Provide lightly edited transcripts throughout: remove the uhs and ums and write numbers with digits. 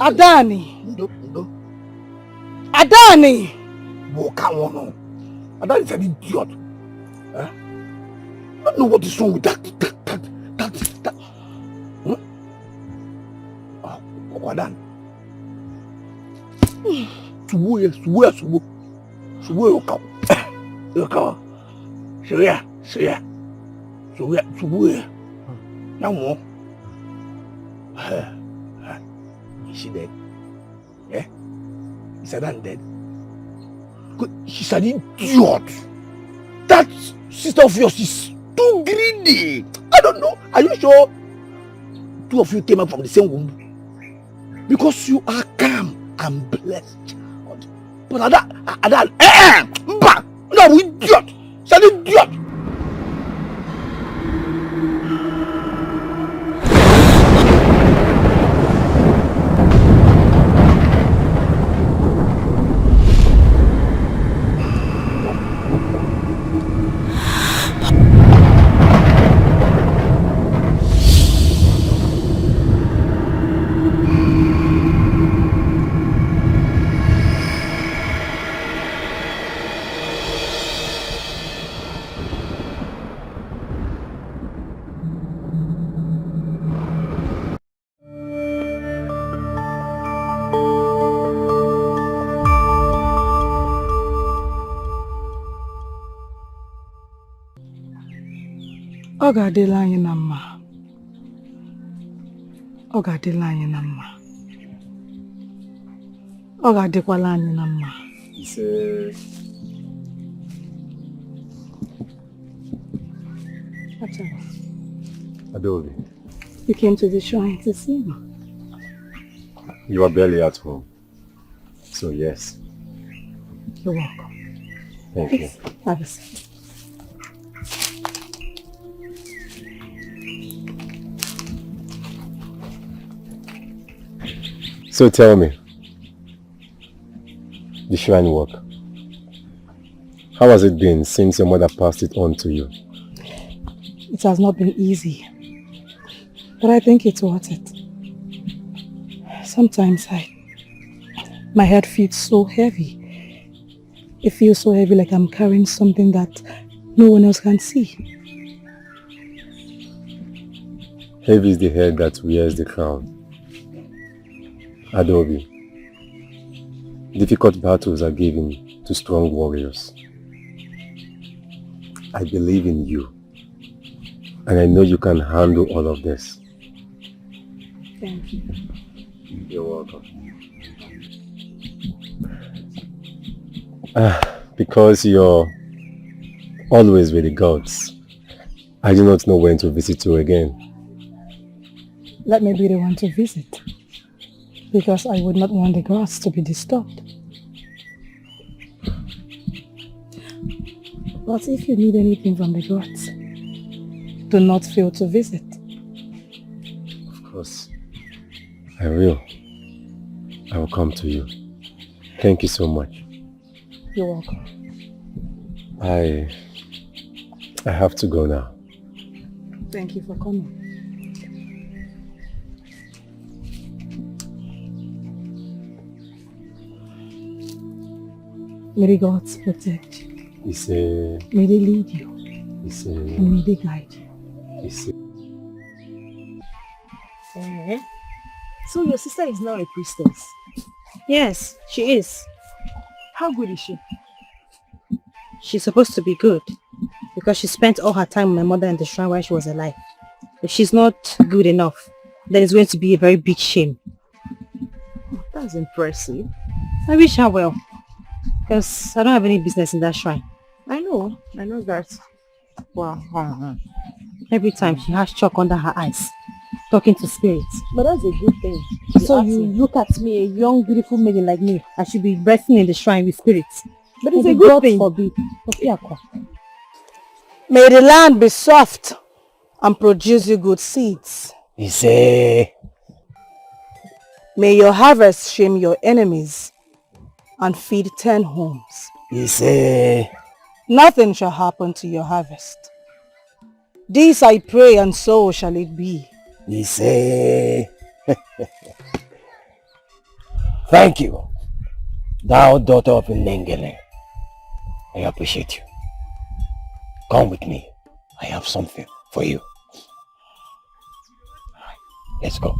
Adani. No. Adani. Adani is an idiot. Huh? I don't know what is wrong with that. Adani. Subu Okaro. Subu. Now, is she dead? Yeah? Is Adani dead? She's an idiot. That sister of yours is too greedy. I don't know. Are you sure two of you came up from the same womb? Because you are calm and blessed child. But Adani, no, idiot. She's an idiot. Ọ ga-adịla anyị na mma. Ọ ga-adịla anyị na mma. Ọ ga-adịkwala anyị na mma. Adaobi. You came to the shrine to see me. You are barely at home. So yes. You're welcome. Thank you. Have a seat. So tell me, the shrine work. How has it been since your mother passed it on to you? It has not been easy, but I think it's worth it. Sometimes my head feels so heavy. It feels so heavy, like I'm carrying something that no one else can see. Heavy is the head that wears the crown. Adaobi, difficult battles are given to strong warriors. I believe in you, and I know you can handle all of this. Thank you. You're welcome. Because you're always with the gods, I do not know when to visit you again. Let me be the one to visit, because I would not want the gods to be disturbed. But if you need anything from the gods, do not fail to visit. Of course, I will. I will come to you. Thank you so much. You're welcome. I have to go now. Thank you for coming. May the gods protect you. May they lead you. And may they guide you. So your sister is now a priestess? Yes, she is. How good is she? She's supposed to be good because she spent all her time with my mother in the shrine while she was alive. If she's not good enough, then it's going to be a very big shame. Oh, that's impressive. I wish her well, because I don't have any business in that shrine. I know that. Wow. Every time she has chalk under her eyes, talking to spirits. But that's a good thing. So you look at me, a young, beautiful maiden like me, I should be resting in the shrine with spirits. But it's a good thing. Forbid. May the land be soft and produce you good seeds. May your harvest shame your enemies and feed 10 homes. Nothing shall happen to your harvest. This I pray, and so shall it be. Thank you, thou daughter of Nengele. I appreciate you. Come with me. I have something for you. Let's go.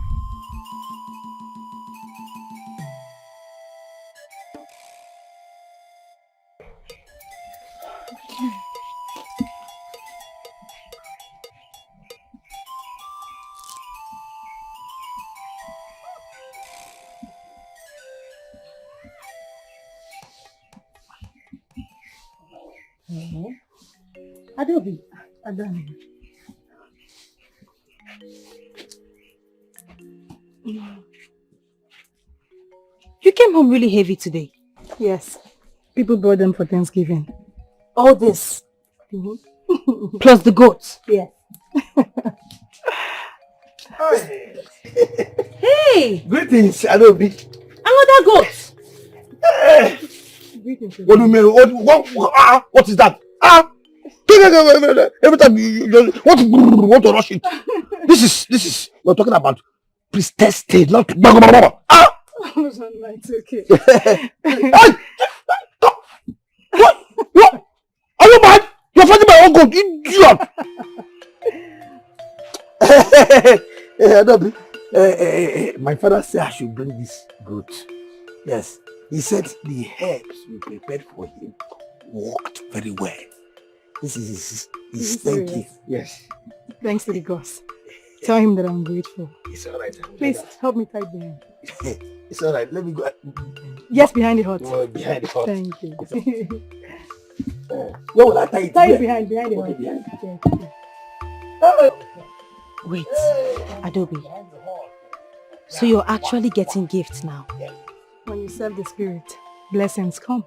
Adobe. You came home really heavy today. Yes. People brought them for Thanksgiving. All this. Plus the goats. Yes. Hey! Greetings, Adobe. Another goat! Greetings. What do you mean? What is that? Every time you want to rush it. This is we're talking about priestess state, not It's okay. What? Are you mad? You're fighting my own goat, idiot! Adobe, my father said I should bring this goat. Yes, he said the herbs we prepared for him worked very well. This is thank you. Yes. Thanks to the gods. Tell him that I'm grateful. It's alright. Please help me tie behind. It's alright. Let me go. Yes, behind the hut. Behind the hut. Thank you. Where will I tie it? Tie it behind the hut. Behind. Wait, Adobe. So you're actually getting gifts now? When you serve the spirit, blessings come.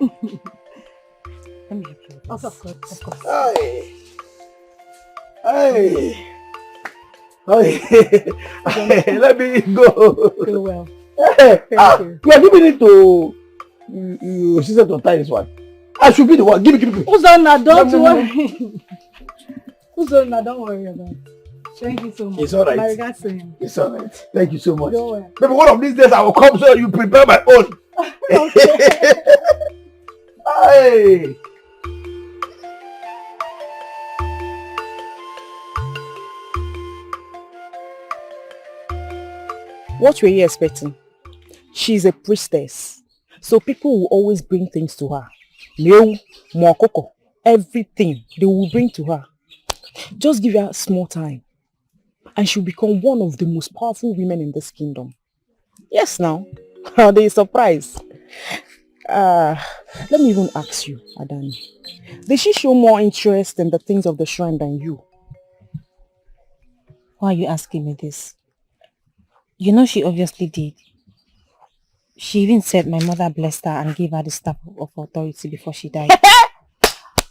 Let me help you with this. Of course. Hey. Let me go. Feel well. Thank you. You are giving it to your sister to tie this one. I should be the one. Give me. Uzonna, don't worry. Uzonna, don't worry about it. Thank you so much. It's alright. My regards to him. It's alright. Thank you so much. Don't worry. Maybe one of these days I will come so you prepare my own. Hey. What were you expecting? She's a priestess, so people will always bring things to her. Meal, mwakoko, everything they will bring to her. Just give her small time, and she'll become one of the most powerful women in this kingdom. Yes, now. Are they surprised? Let me even ask you, Adani. Did she show more interest in the things of the shrine than you? Why are you asking me this? You know she obviously did. She even said my mother blessed her and gave her the staff of authority before she died.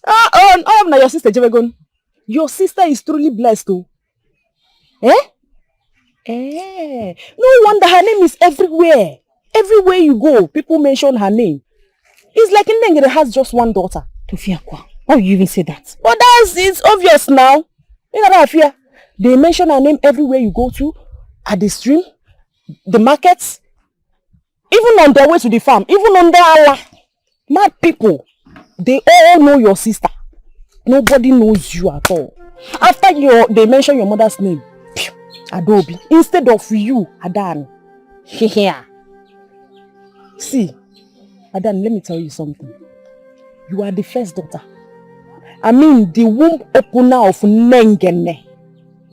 Now your sister Jevegon. Your sister is truly blessed too. No wonder her name is everywhere. Everywhere you go, people mention her name. It's like Ndengere has just one daughter. Tofiakwa, why would you even say that? But it's obvious now. They mention her name everywhere you go to, at the stream, the markets, even on their way to the farm, even on their Allah. Mad people, they all know your sister. Nobody knows you at all. After they mention your mother's name, Adobe, instead of you, Adan. Here. See, Adan, let me tell you something. You are the first daughter. I mean, the womb opener of Nengene.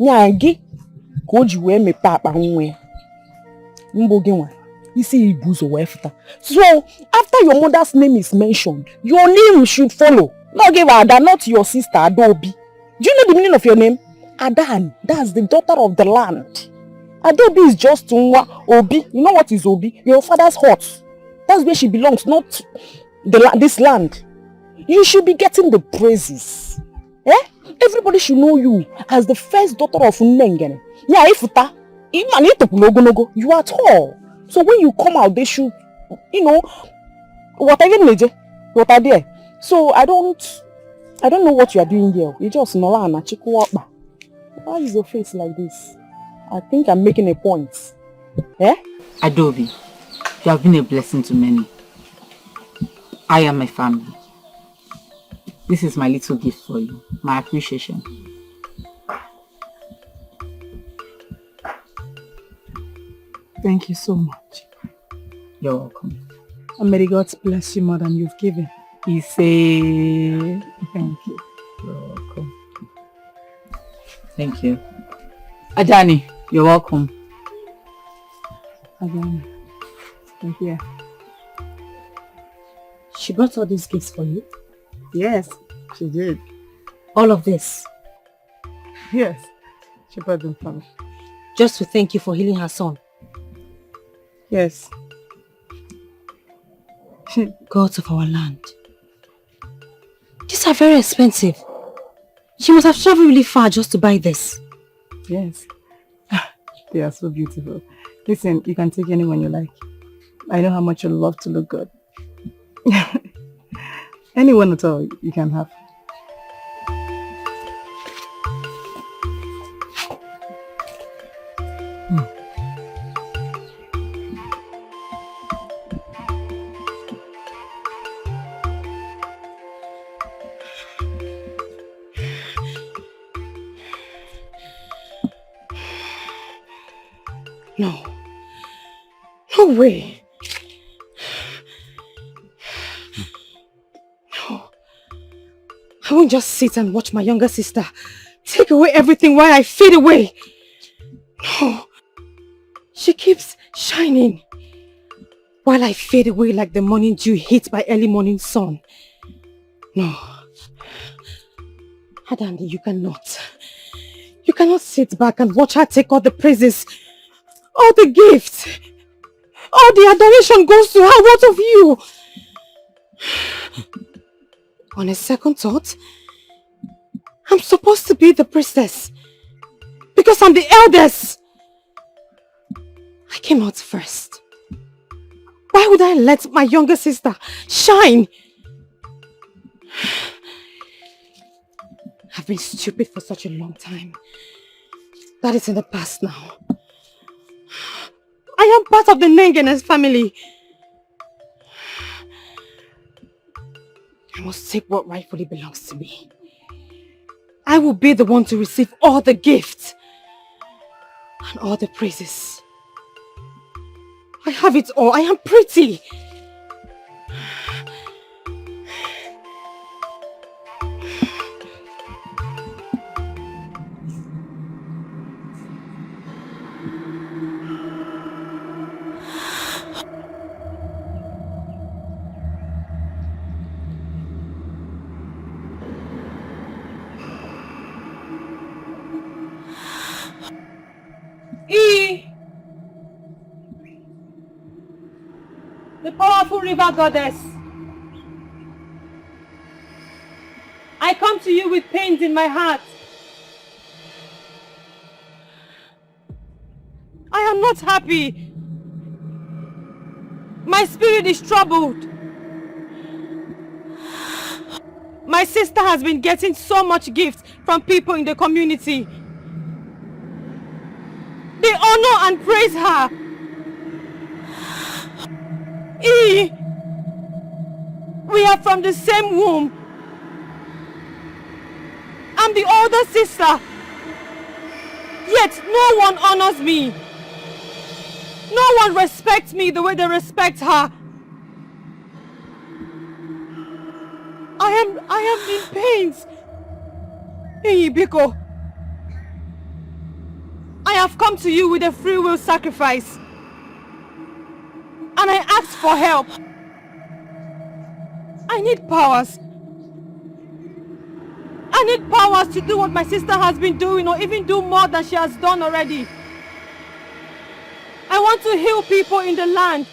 Nyangi, koji we me papa unwe. Mbogenwa. You see ibuzo wefta. So, after your mother's name is mentioned, your name should follow. Not give Adan, not your sister Adobe. Do you know the meaning of your name? Adan, that's the daughter of the land. Adobe is just Tunwa Obi. You know what is Obi? Your father's hut. That's where she belongs, not this land. You should be getting the praises. Everybody should know you as the first daughter of Nengene. Yeah, you are tall. So when you come out, they should, what are there? So I don't know what you are doing here. You just Nolana Chikuwapa. Why is your face like this? I think I'm making a point. Eh? Adobe, you have been a blessing to many. I am my family. This is my little gift for you, my appreciation. Thank you so much. You're welcome. And may the gods bless you more than you've given. You say thank you. You're welcome. Thank you. Adani, you're welcome. Again. Thank you. She brought all these gifts for you? Yes, she did. All of this? Yes, she brought them for me. Just to thank you for healing her son? Yes. Gods of our land. These are very expensive. She must have traveled really far just to buy this. Yes. They are so beautiful. Listen, you can take anyone you like. I know how much you love to look good. Anyone at all you can have. No. No way. No. I won't just sit and watch my younger sister take away everything while I fade away. No. She keeps shining while I fade away like the morning dew hit by early morning sun. No. Adani, you cannot. You cannot sit back and watch her take all the praises, all the gifts, all the adoration goes to her. What of you? On a second thought, I'm supposed to be the priestess because I'm the eldest. I came out first. Why would I let my younger sister shine? I've been stupid for such a long time. That is in the past now. I am part of the Nengenes family. I must take what rightfully belongs to me. I will be the one to receive all the gifts and all the praises. I have it all. I am pretty. The powerful river goddess, I come to you with pains in my heart. I am not happy. My spirit is troubled. My sister has been getting so much gifts from people in the community. They honor and praise her. We are from the same womb. I'm the older sister. Yet no one honors me. No one respects me the way they respect her. I am in pains. Biko, I have come to you with a free will sacrifice. And I asked for help. I need powers. I need powers to do what my sister has been doing, or even do more than she has done already. I want to heal people in the land.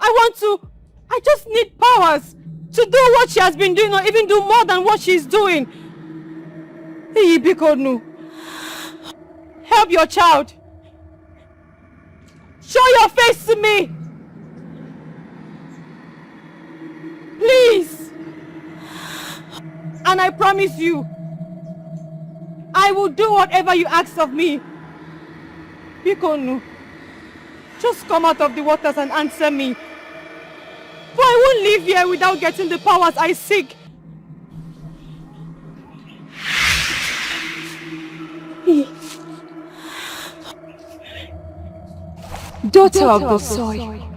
I just need powers to do what she has been doing, or even do more than what she's doing. Biko, help your child. Show your face to me. Please. And I promise you, I will do whatever you ask of me. Bikonu, just come out of the waters and answer me. For I won't live here without getting the powers I seek. Daughter of the soil,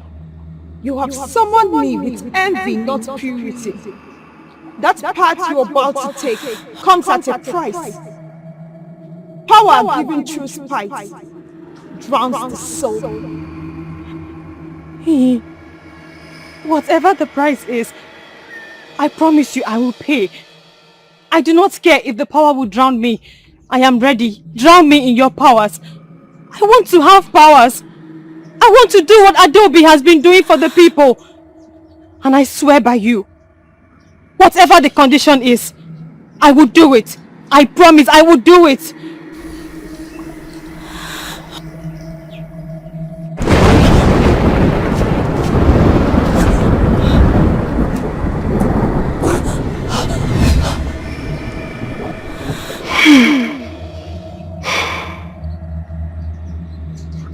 you have summoned me with envy, not purity. That path you are about to take comes at a price. Power given through spite drowns the soul. Whatever the price is, I promise you I will pay. I do not care if the power will drown me. I am ready. Drown me in your powers. I want to have powers. I want to do what Adobe has been doing for the people. And I swear by you, whatever the condition is, I will do it. I promise I will do it.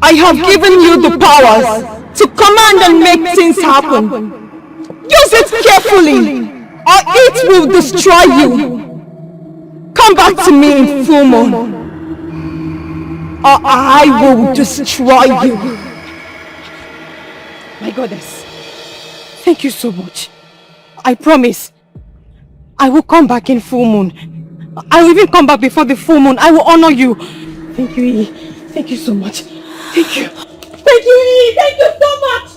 I have given you the powers to command and make things happen. Use it carefully, or it will destroy you. Come back to me in full moon, or I will destroy you. My goddess, thank you so much. I promise I will come back in full moon. I will even come back before the full moon. I will honor you. Thank you, Ini. Thank you so much. Thank you. Thank you, Ini. Thank you so much.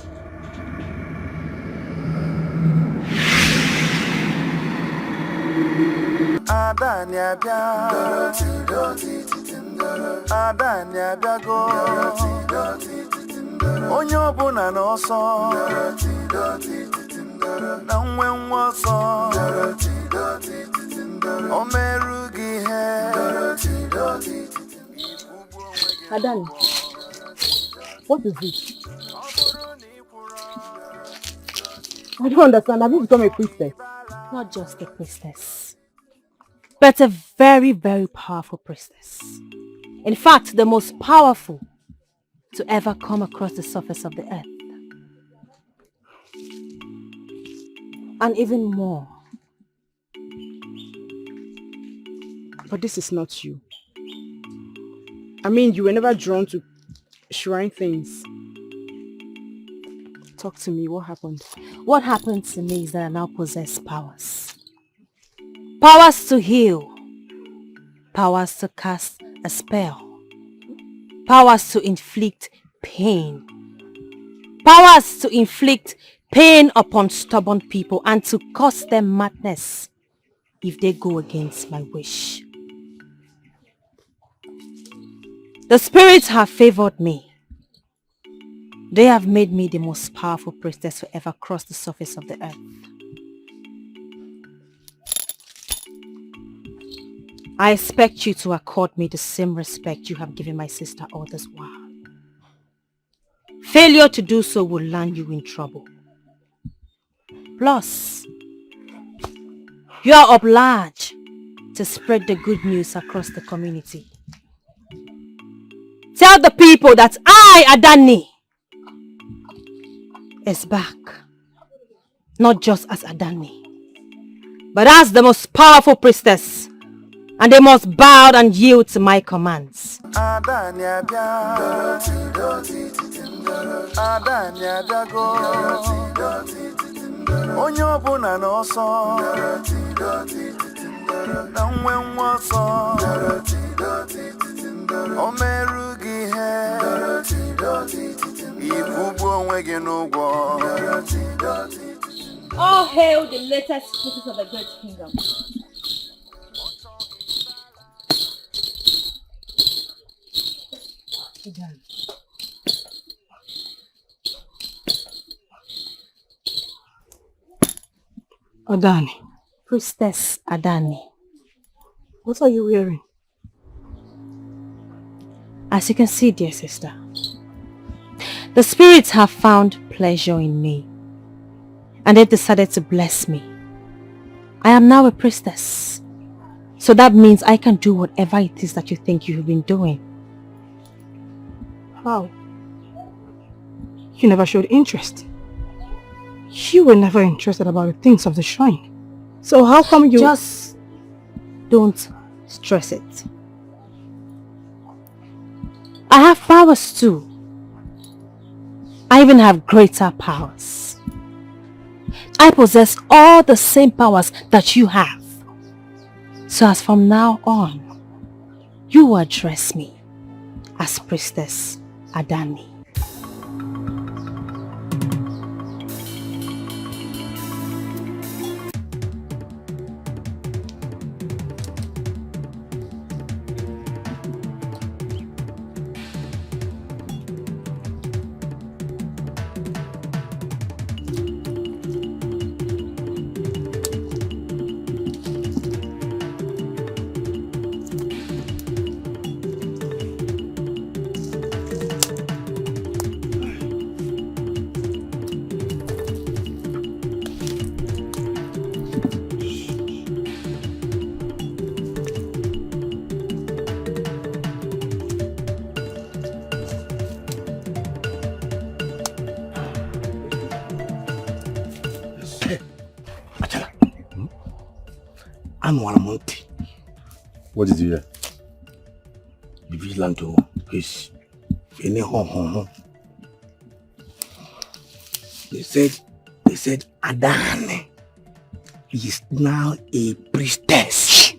Adani, what is it? I don't understand. Have you become a priestess? Not just a priestess, but a very, very powerful priestess. In fact, the most powerful to ever come across the surface of the earth. And even more. But this is not you. I mean, you were never drawn to shrine things. Talk to me, what happened? What happened to me is that I now possess powers. Powers to heal. Powers to cast a spell. Powers to inflict pain. Powers to inflict pain upon stubborn people and to cause them madness if they go against my wish. The spirits have favored me. They have made me the most powerful priestess to ever cross the surface of the earth. I expect you to accord me the same respect you have given my sister all this while. Failure to do so will land you in trouble. Plus, you are obliged to spread the good news across the community. Tell the people that I, Adani, is back. Not just as Adani, but as the most powerful priestess. And they must bow and yield to my commands. All hail the latest pieces of the great kingdom. Adani. Priestess Adani. What are you wearing? As you can see, dear sister, the spirits have found pleasure in me and they decided to bless me. I am now a priestess. So that means I can do whatever it is that you think you've been doing. How? You never showed interest. You were never interested about the things of the shrine. So how come you... Just don't stress it. I have powers too. I even have greater powers. I possess all the same powers that you have. So as from now on, you will address me as Priestess Adani. What did you hear? The vigilante is Ini Edo. They said Adani is now a priestess,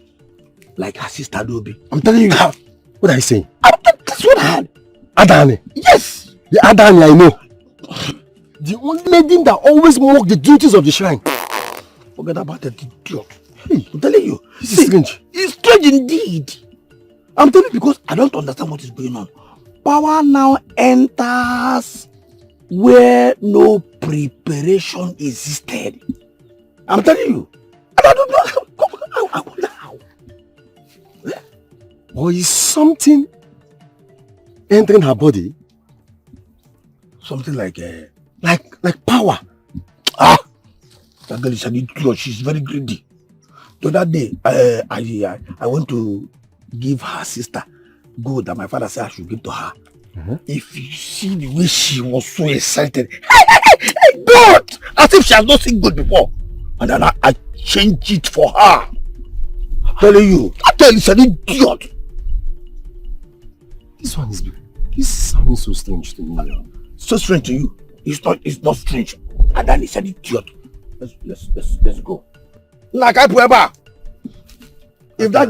like her sister Dobi. I'm telling you, what are you saying? That's what I heard. Adani? Yes! The Adani I know. The only lady that always mock the duties of the shrine. Forget about that idiot. Hey, I'm telling you. This is strange. It's strange indeed. I'm telling you because I don't understand what is going on. Power now enters where no preparation existed. I'm telling you. And I don't know. I wonder how. Or is something entering her body? Something like power. That girl is an idiot. She's very greedy. So that day, I went to give her sister gold that my father said I should give to her. If you see the way she was so excited, hey, God! As if she has not seen gold before. And then I changed it for her. I'm telling you, that girl is an idiot. This is sounding so strange to me. So strange to you? It's not strange. And then it's an idiot. Let's go. Like I forever. If that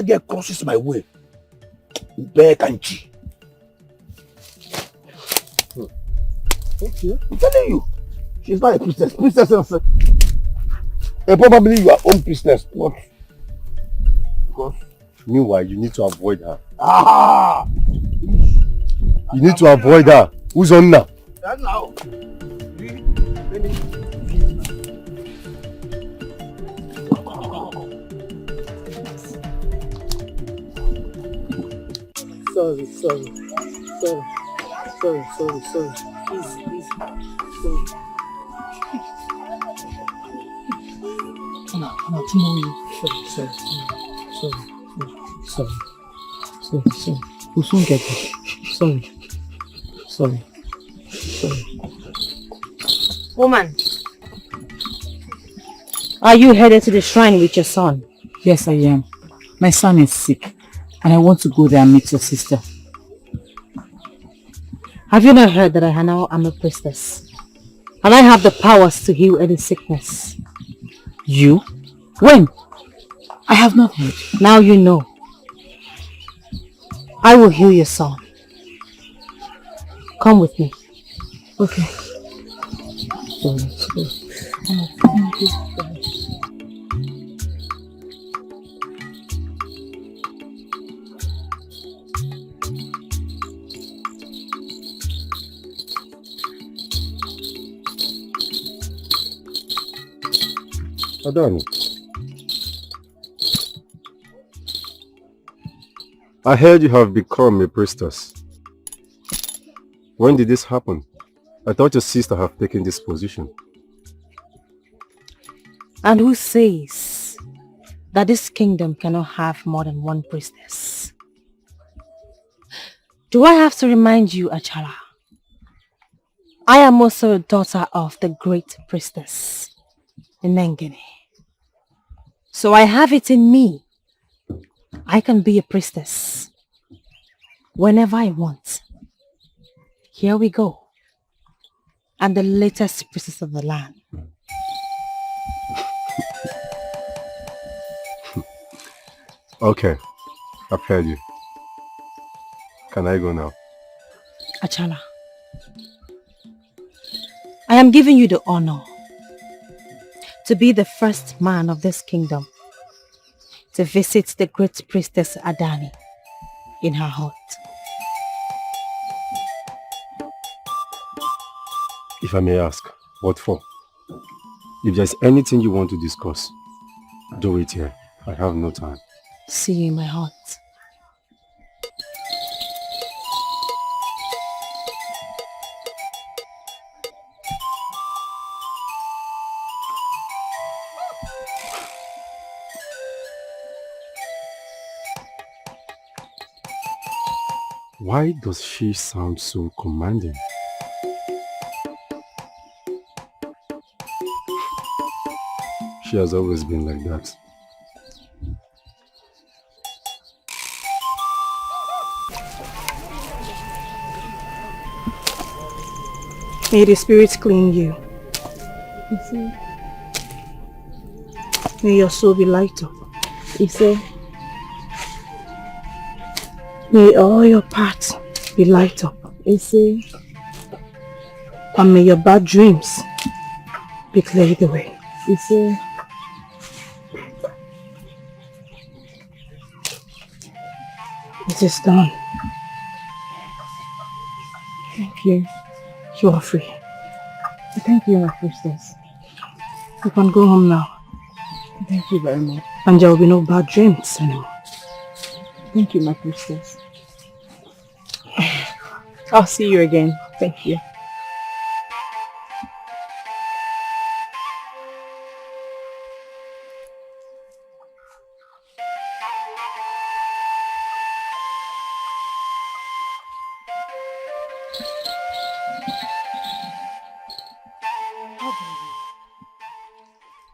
girl crosses my way, bear can she? Okay. I'm telling you, she's not a priestess. Priestess, and probably your own priestess. What? Because meanwhile, you need to avoid her. You need to avoid her. Who's on now? Now. Sorry. Please. Sorry. We'll soon get it. Sorry. Woman, are you headed to the shrine with your son? Yes, I am. My son is sick, and I want to go there and meet your sister. Have you not heard that I now am a priestess? And I have the powers to heal any sickness. You? When? I have not heard. Now you know. I will heal your son. Come with me. Okay. Adani, I heard you have become a priestess. When did this happen? I thought your sister have taken this position. And who says that this kingdom cannot have more than one priestess? Do I have to remind you, Achala? I am also a daughter of the great priestess, Nengene. So I have it in me. I can be a priestess whenever I want. Here we go. I'm the latest priestess of the land. Okay, I've heard you. Can I go now? Achala, I am giving you the honor to be the first man of this kingdom to visit the great priestess Adani in her hut. If I may ask, what for? If there's anything you want to discuss, do it here. I have no time. See you in my heart. Why does she sound so commanding? She has always been like that. May the spirits clean you. May your soul be light up. May all your paths be light up. And may your bad dreams be cleared away. It is done. Thank you. You are free. Thank you, my priestess. You can go home now. Thank you very much. And there will be no bad dreams anymore. Thank you, my priestess. I'll see you again. Thank you.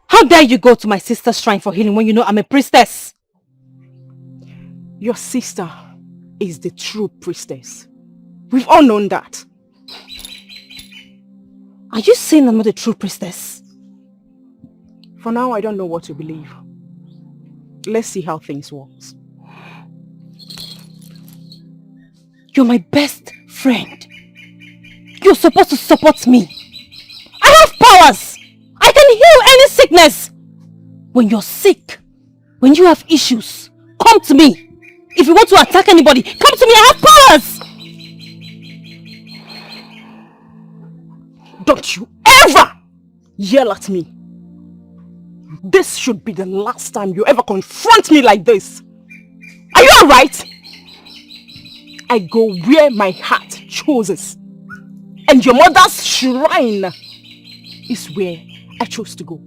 How dare you go to my sister's shrine for healing when you know I'm a priestess? Your sister is the true priestess. We've all known that. Are you saying I'm not a true priestess? For now, I don't know what to believe. Let's see how things work. You're my best friend. You're supposed to support me. I have powers. I can heal any sickness. When you're sick, when you have issues, come to me. If you want to attack anybody, come to me. I have powers. Don't you ever yell at me. This should be the last time you ever confront me like this. Are you alright? I go where my heart chooses. And your mother's shrine is where I chose to go.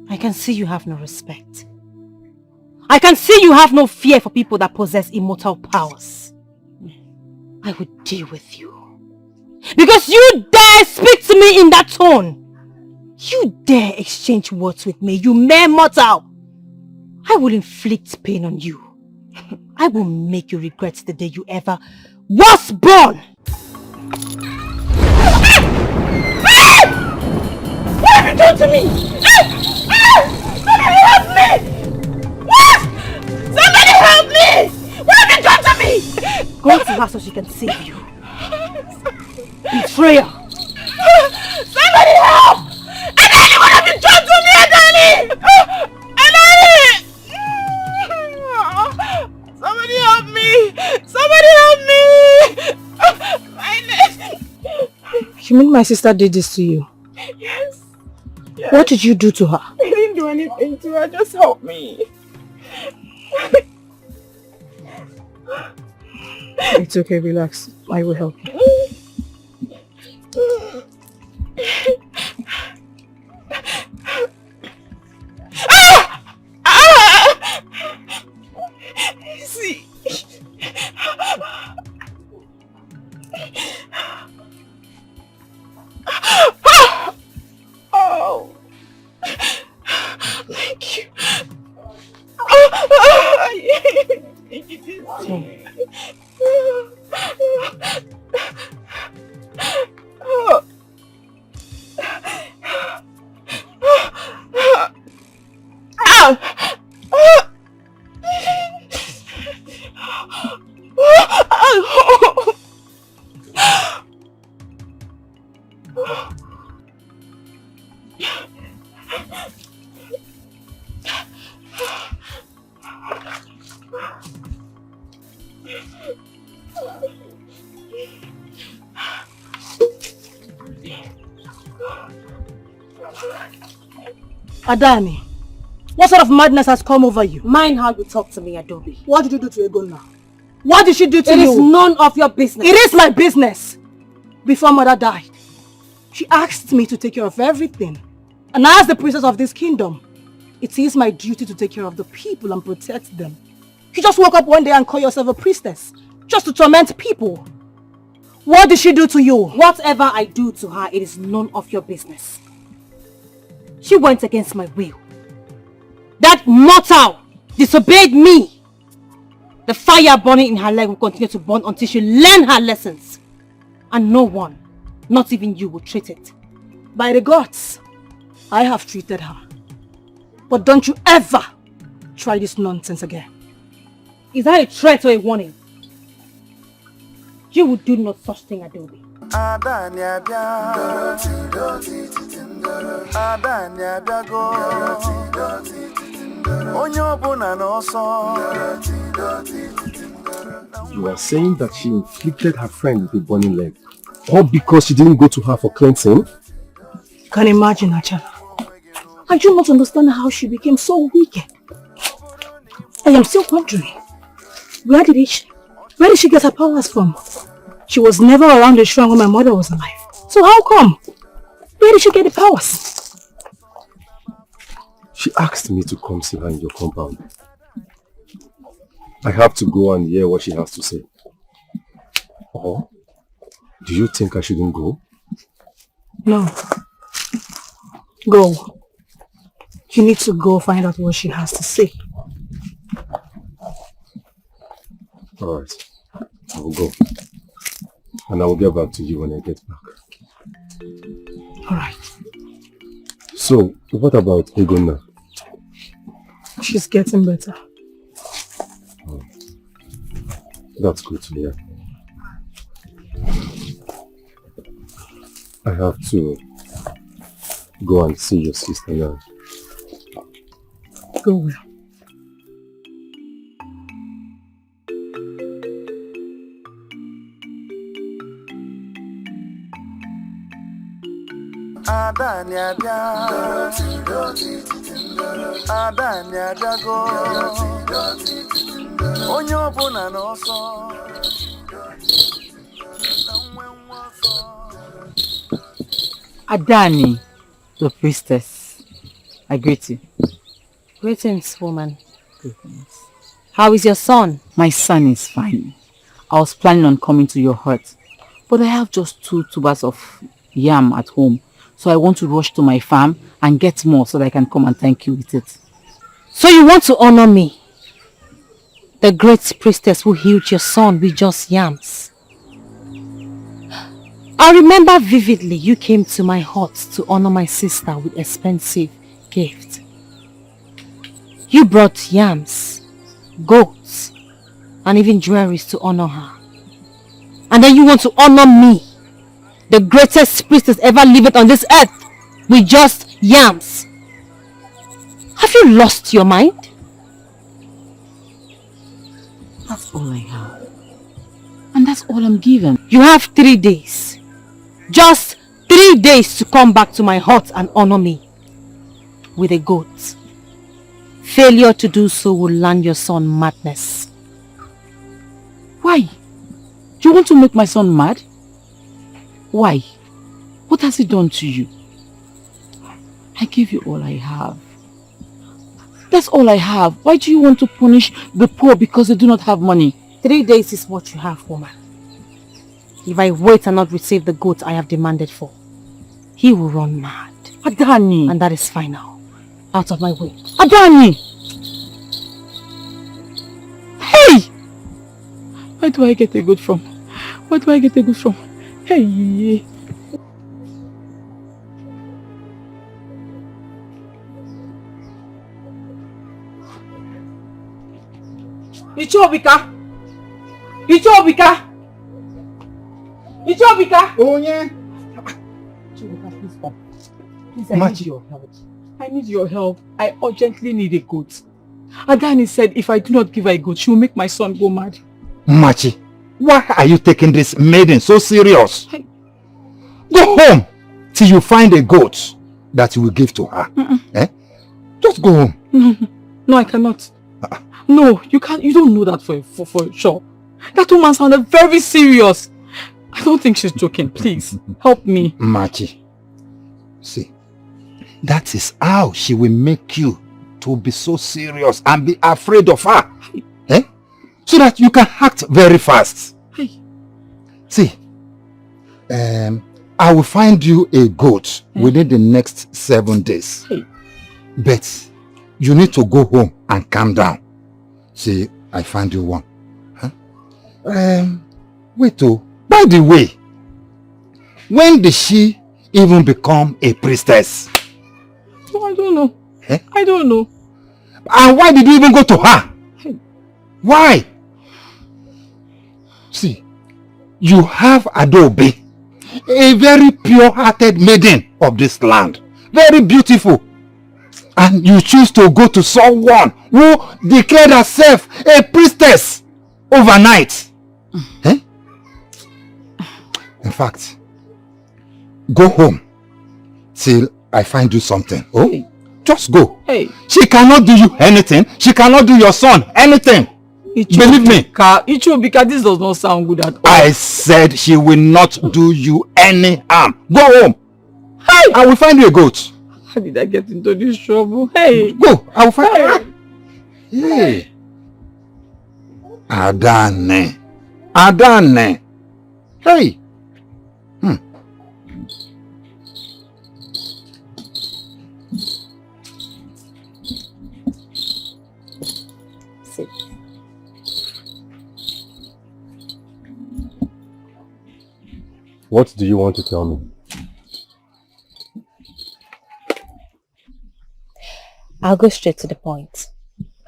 I can see you have no respect. I can see you have no fear for people that possess immortal powers. I would deal with you. Because you dare speak to me in that tone. You dare exchange words with me, you mere mortal. I will inflict pain on you. I will make you regret the day you ever was born. What have you done to me? Somebody help me! What? Somebody help me! What have you done to me? Go to her so she can save you. Betrayer! Somebody help! Adani, what have you done to me, Adani? Adani! Somebody help me! Somebody help me! My leg! You mean my sister did this to you? Yes. What did you do to her? I didn't do anything to her, just help me. It's okay, relax. I will help you. Adani, what sort of madness has come over you? Mind how you talk to me, Adobe. What did you do to Egona? What did she do to you? It is none of your business. It is my business. Before mother died, she asked me to take care of everything. And as the princess of this kingdom, it is my duty to take care of the people and protect them. You just woke up one day and call yourself a priestess, just to torment people. What did she do to you? Whatever I do to her, it is none of your business. She went against my will. That mortal disobeyed me. The fire burning in her leg will continue to burn until she learns her lessons. And no one, not even you, will treat it. By the gods, I have treated her. But don't you ever try this nonsense again. Is that a threat or a warning? You would do no such thing, Adobe. You are saying that she inflicted her friend with a burning leg, all because she didn't go to her for cleansing? You can imagine, Achala. I do not understand how she became so wicked. I am still wondering, where did she get her powers from? She was never around the shrine when my mother was alive. So how come? Where did she get the powers? She asked me to come see her in your compound. I have to go and hear what she has to say. Or do you think I shouldn't go? No. Go. You need to go find out what she has to say. Alright. I will go. And I will get back to you when I get back. Alright. So, what about Egona? She's getting better. Oh. That's good to hear. I have to go and see your sister now. Go well. Adani, the priestess, I greet you. Greetings, woman. Greetings. How is your son? My son is fine. I was planning on coming to your hut, but I have just 2 tubers of yam at home, so I want to rush to my farm and get more so that I can come and thank you with it. So you want to honor me, the great priestess who healed your son with just yams? I remember vividly you came to my hut to honor my sister with expensive gifts. You brought yams, goats, and even jewelries to honor her. And then you want to honor me, the greatest priestess ever lived on this earth, with just yams. Have you lost your mind? That's all I have. And that's all I'm given. You have 3 days. Just 3 days to come back to my hut and honor me with a goat. Failure to do so will land your son madness. Why? Do you want to make my son mad? Why? What has he done to you? I gave you all I have. That's all I have. Why do you want to punish the poor because they do not have money? 3 days is what you have, woman. If I wait and not receive the goat I have demanded for, he will run mad. Adani! And that is final. Out of my way. Adani! Hey! Where do I get a goat from? Where do I get a goat from? Hey. Ichobika! Ichobika! Ichobika! Oh, yeah. Ichobika, please come. Please, I need your help. I need your help. I urgently need a goat. Adani said if I do not give her a goat, she will make my son go mad. Machi, why are you taking this maiden so serious? Go home till you find a goat that you will give to her. Eh? Just go home. No, I cannot. No, you can't. You don't know that for sure. That woman sounded very serious. I don't think she's joking. Please, help me. Machi, see, that is how she will make you to be so serious and be afraid of her. Eh? So that you can act very fast. Hey. See, I will find you a goat within the next 7 days. Hey. But you need to go home and calm down. See, I find you one. Huh? Wait, oh, by the way, when did she even become a priestess? Oh, I don't know. Eh? I don't know. And why did you even go to her? Hey. Why? See, you have Adobe, a very pure-hearted maiden of this land. Very beautiful. And you choose to go to someone who declared herself a priestess overnight. Eh? In fact, go home till I find you something. Oh, Hey. just go. Hey. She cannot do you anything. She cannot do your son anything. Believe me. Ichobika, this does not sound good at all. I said she will not do you any harm. Go home. Hey! I will find you a goat. How did I get into this trouble? Hey! Go. I will find you. Hey. Adane. Adane. Hey. Sit. What do you want to tell me? I'll go straight to the point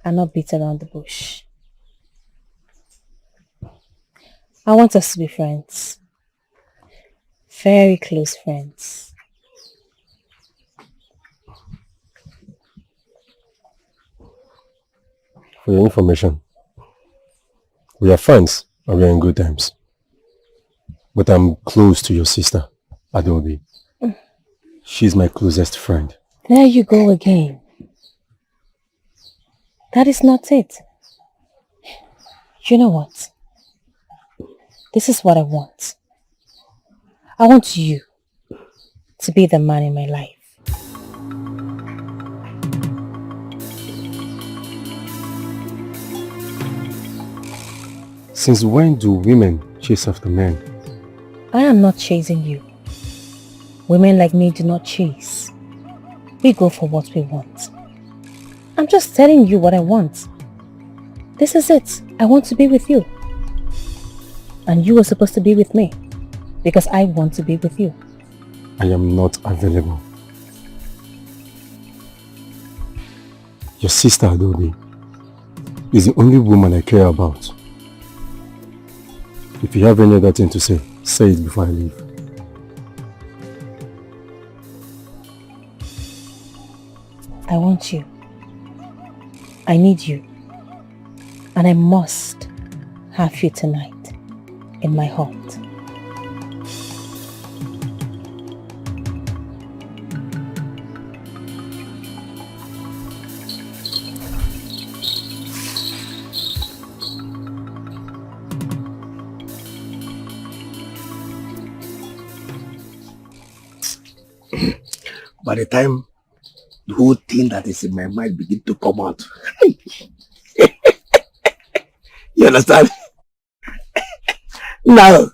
and not beat around the bush. I want us to be friends. Very close friends. For your information, we are friends and we are in good times. But I'm close to your sister, Adobe. She's my closest friend. There you go again. That is not it. You know what? This is what I want. I want you to be the man in my life. Since when do women chase after men? I am not chasing you. Women like me do not chase. We go for what we want. I'm just telling you what I want. This is it. I want to be with you. And you are supposed to be with me. Because I want to be with you. I am not available. Your sister Adobe is the only woman I care about. If you have any other thing to say it before I leave. I want you. I need you. And I must have you tonight in my heart. By the time the whole thing that is in my mind begin to come out. You understand? Now,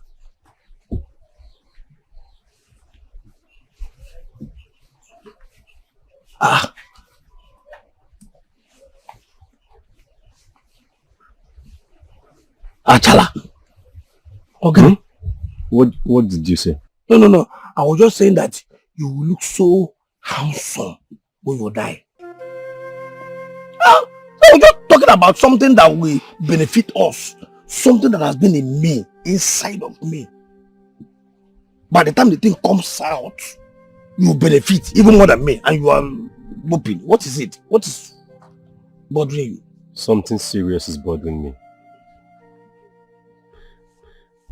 Achala. Okay. Hmm? What did you say? No. I was just saying that you will look so handsome when you die. I was just talking about something that will benefit us. Something that has been in me, inside of me. By the time the thing comes out, you benefit even more than me, and you are whooping. What is it? What is bothering you? Something serious is bothering me.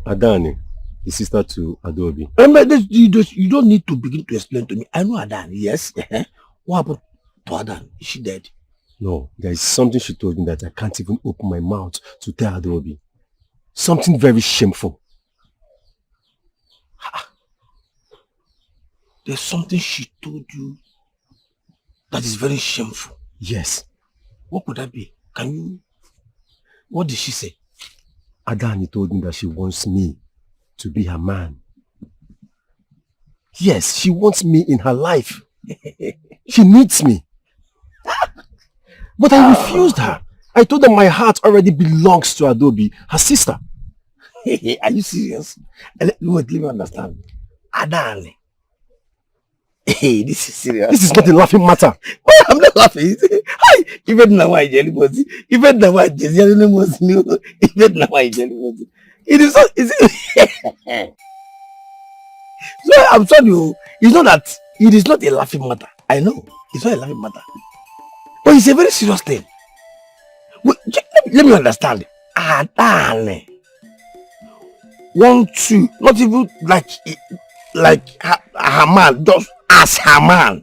Adani, the sister to Adobe. Remember, you don't need to begin to explain to me. I know Adani, yes. What happened to Adani? Is she dead? No, there is something she told me that I can't even open my mouth to tell Adobe. Something very shameful. There's something she told you that is very shameful. Yes. What could that be? What did she say? Adani told me that she wants me to be her man. Yes, she wants me in her life. She needs me. But I refused her. I told her my heart already belongs to Adobe, her sister. Are you serious? Wait, let me understand. Adani. Hey, this is serious. This is not a laughing matter. I'm not laughing. Hi, even now I jelly was. Even now I jelly was new. Even now I jelly was. It is not. So I'm telling you, it's not that. It is not a laughing matter. I know it's not a laughing matter, but it's a very serious thing. Wait, let me understand. Adani want to not even like her man, just as her man,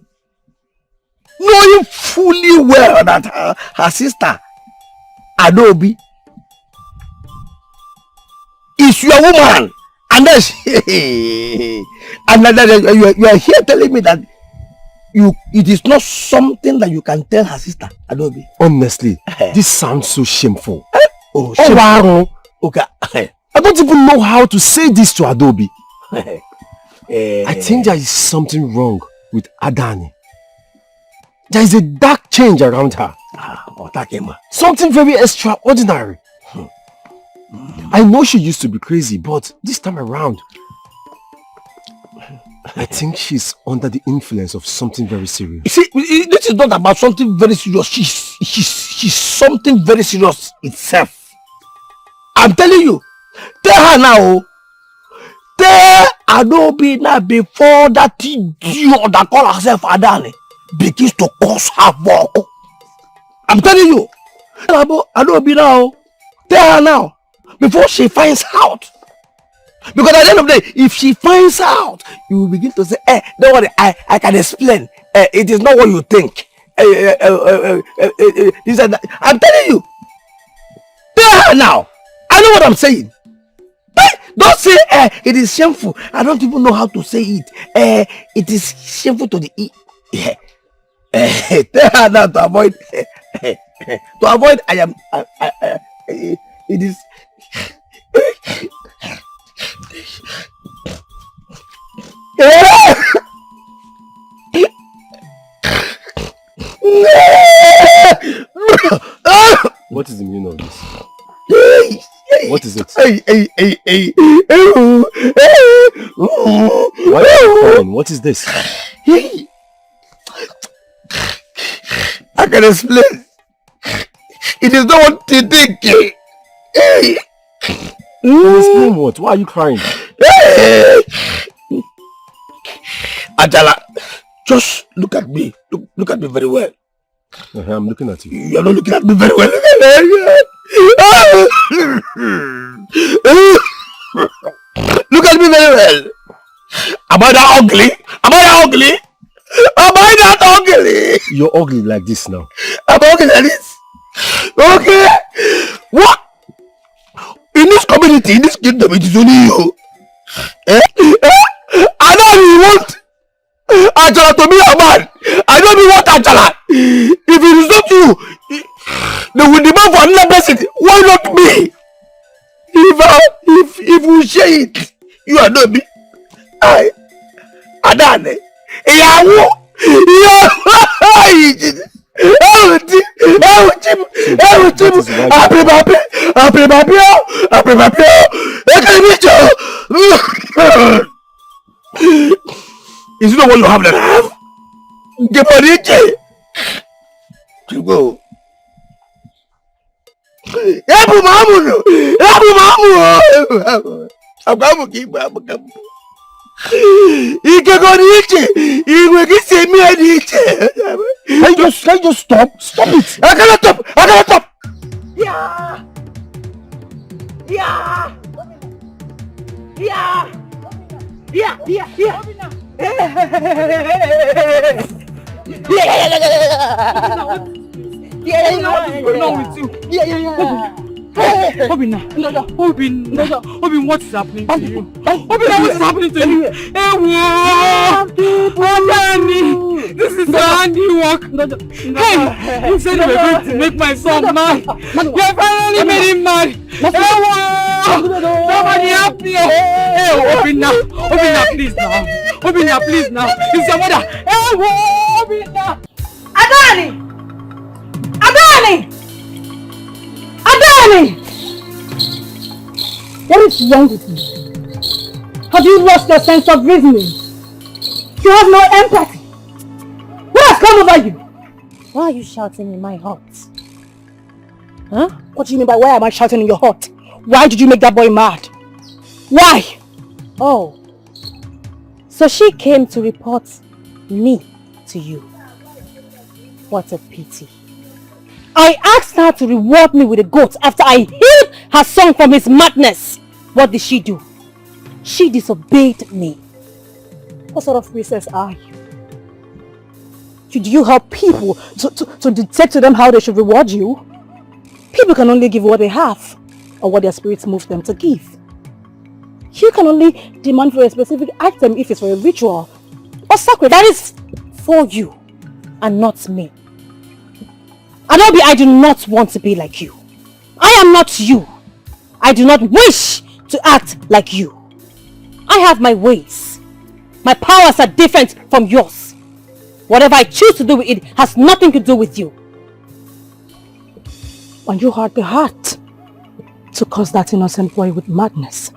knowing fully well that her sister Adobe is your woman, and then you are here telling me that it is not something that you can tell her sister Adobe. Honestly, this sounds so shameful. Oh, shameful. Wow. Okay. I don't even know how to say this to Adobe. I think there is something wrong with Adani. There is a dark change around her. Something very extraordinary. I know she used to be crazy, but this time around, I think she's under the influence of something very serious. You see, this is not about something very serious. She's something very serious itself. I'm telling you. Tell her now. Tell Adobe now before that idiot that call herself Adani begins to cause havoc. I'm telling you. Tell Adobe now. Tell her now. Before she finds out. Because at the end of the day, if she finds out, you will begin to say, don't worry, I can explain. It is not what you think. I'm telling you. Tell her now. I know what I'm saying. Don't say it is shameful. I don't even know how to say it. It is shameful to the tell her now to avoid it is What is the meaning of this? What is it? Why are you crying? What is this? I can explain. It is not what you think. Explain what? Why are you crying? Ajala, just look at me. Look at me very well. I'm looking at you. You're not looking at me very well. Look at me very well. Am I that ugly? Am I that ugly? Am I that ugly? You're ugly like this now. I'm ugly like this. Okay. What? In this community, in this kingdom, it is only you. I don't want Ajala to be a man. I don't want Ajala. If it is not you, they will demand for another person. Why not me? If we share it, you are not me. Adane. Is it not what you have that I have? The money, to go. Ebu mamu. Abamu kibamu kamu. Ike go niche. Iwe kisi mi niche. Can you just stop? Stop it. I cannot stop. Yeah. Obina, what is happening to you? Obina, what is happening to you? This is your handiwork. Hey, you said you were going to make my son mad. You have finally made him mad. Somebody help me. Hey, Obina, please now. Obina, please now. It's your mother. Hey, Obina. Adani! What is wrong with you? Have you lost your sense of reasoning? You have no empathy. What has come over you? Why are you shouting in my heart? Huh? What do you mean by why am I shouting in your heart? Why did you make that boy mad? Why? Oh, so she came to report me to you. What a pity. I asked her to reward me with a goat after I healed her son from his madness. What did she do? She disobeyed me. What sort of princess are you? Do you help people to dictate to them how they should reward you? People can only give what they have or what their spirits move them to give. You can only demand for a specific item if it's for a ritual or sacred. That is for you and not me. Adobe, I do not want to be like you. I am not you. I do not wish to act like you. I have my ways. My powers are different from yours. Whatever I choose to do with it has nothing to do with you. When you had the heart to cause that innocent boy with madness,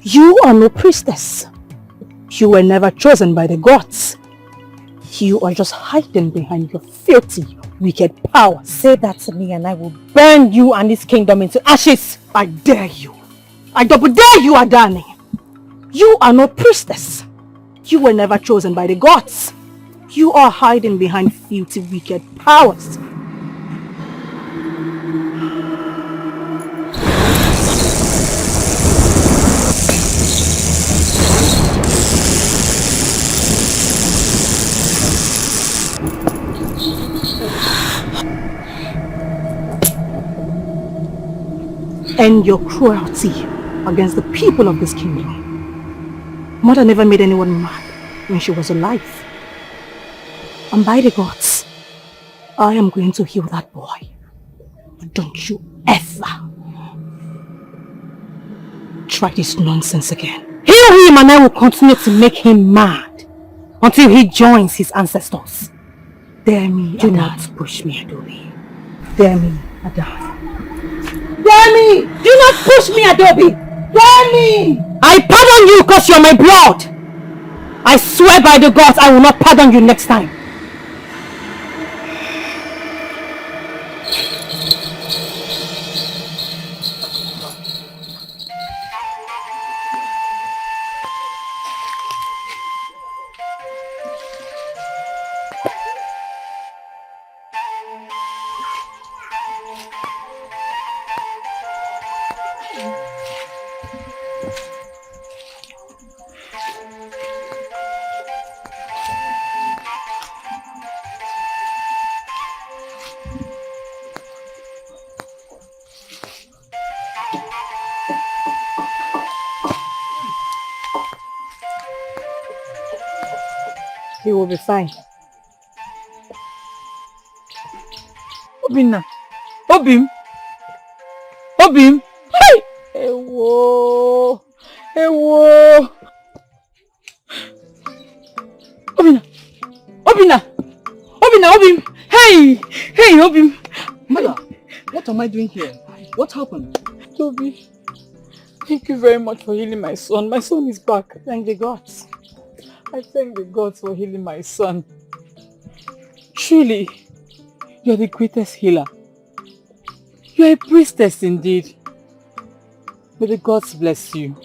you are no priestess. You were never chosen by the gods. You are just hiding behind your filthy, wicked power. Say that to me and I will burn you and this kingdom into ashes. I dare you. I double dare you, Adani. You are no priestess. You were never chosen by the gods. You are hiding behind filthy, wicked powers. End your cruelty against the people of this kingdom. Mother never made anyone mad when she was alive. And by the gods, I am going to heal that boy. But don't you ever try this nonsense again. Heal him and I will continue to make him mad until he joins his ancestors. Dare me, Do Adan. not push me, Adobe. Dare me, Adan. Dare me! Do not push me, Adobe! Dare me! I pardon you because you're my blood! I swear by the gods I will not pardon you next time. He will be fine. Obina. Obim. Hey! Ewo! Ewo! Obim. Hey, Obim. Mother, what am I doing here? What happened? Toby. Thank you very much for healing my son. My son is back. Thank the gods. I thank the gods for healing my son. Truly, you are the greatest healer. You are a priestess indeed. May the gods bless you.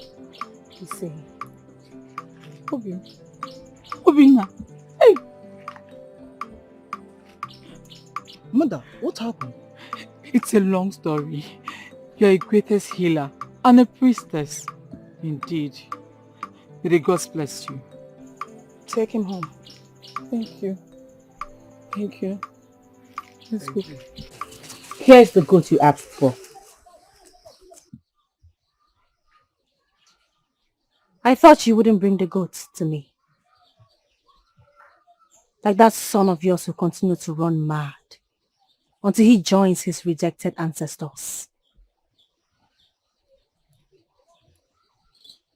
You say, Obina. Hey. Mother, what happened? It's a long story. You are a greatest healer and a priestess. Indeed. May the gods bless you. Take him home. Thank you. Thank you. Let's go. Here's the goat you asked for. I thought you wouldn't bring the goats to me. Like that son of yours will continue to run mad until he joins his rejected ancestors.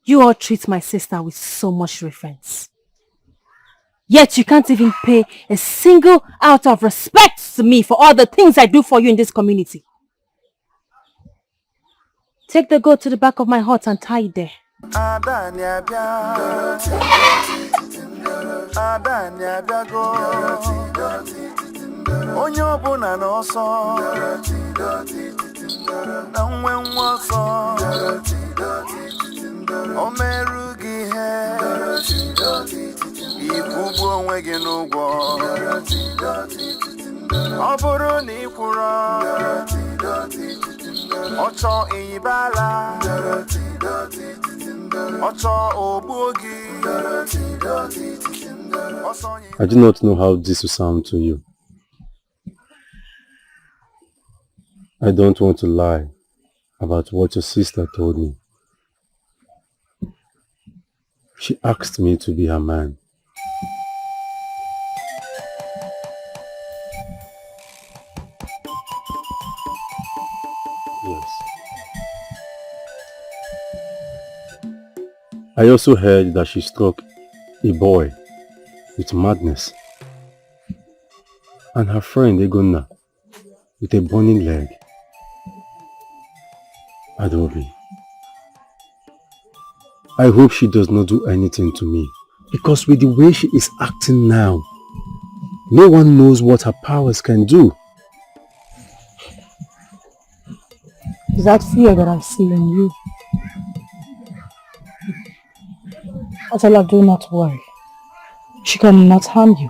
You all treat my sister with so much reverence. Yet you can't even pay a single out of respect to me for all the things I do for you in this community. Take the goat to the back of my hut and tie it there. I do not know how this will sound to you. I don't want to lie about what your sister told me. She asked me to be her man. Yes. I also heard that she struck a boy with madness and her friend Egonna with a burning leg. Adobe, I hope she does not do anything to me, because with the way she is acting now, no one knows what her powers can do. Is that fear that I see in you? Atala, do not worry. She cannot harm you.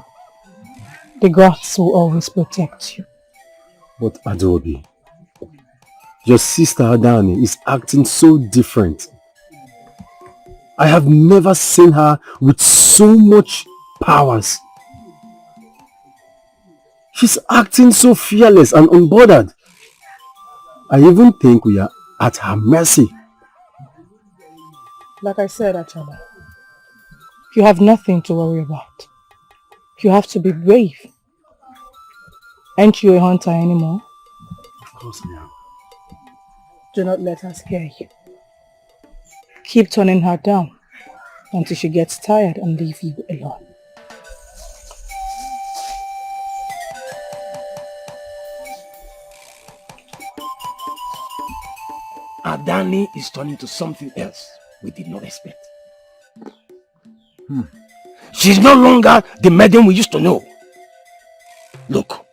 The gods will always protect you. But Adobe, your sister Adani is acting so different. I have never seen her with so much powers. She's acting so fearless and unbothered. I even think we are at her mercy. Like I said, Achala, you have nothing to worry about. You have to be brave. Aren't you a hunter anymore? Of course I am. Do not let her scare you. Keep turning her down until she gets tired and leave you alone. Adani is turning to something else we did not expect. She's no longer the maiden we used to know. Look,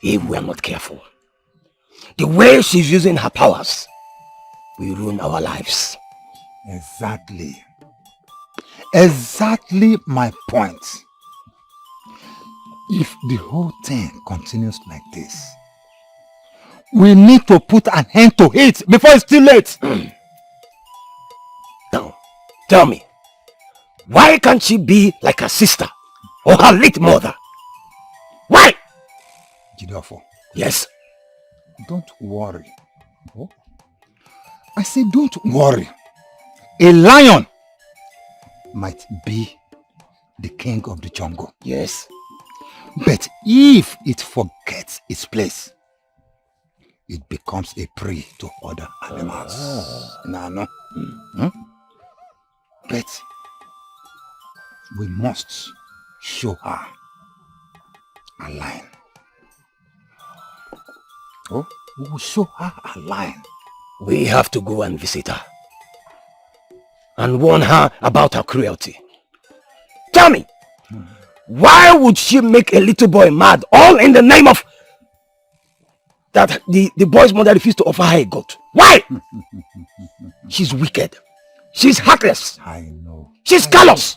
if we are not careful, the way she's using her powers will ruin our lives. Exactly. Exactly my point. If the whole thing continues like this, we need to put an end to it before it's too late. Now, tell me, why can't she be like her sister or her late mother? Why? Jideofo. Yes. Don't worry. Oh? I say don't worry. A lion might be the king of the jungle. Yes. But if it forgets its place, it becomes a prey to other animals. No. But we must show her a lion. Oh, we will show her a lion. We have to go and visit her. and warn her about her cruelty. Tell me, why would she make a little boy mad, all in the name of that the boy's mother refused to offer her a goat? Why? She's wicked. She's heartless. I know. She's callous.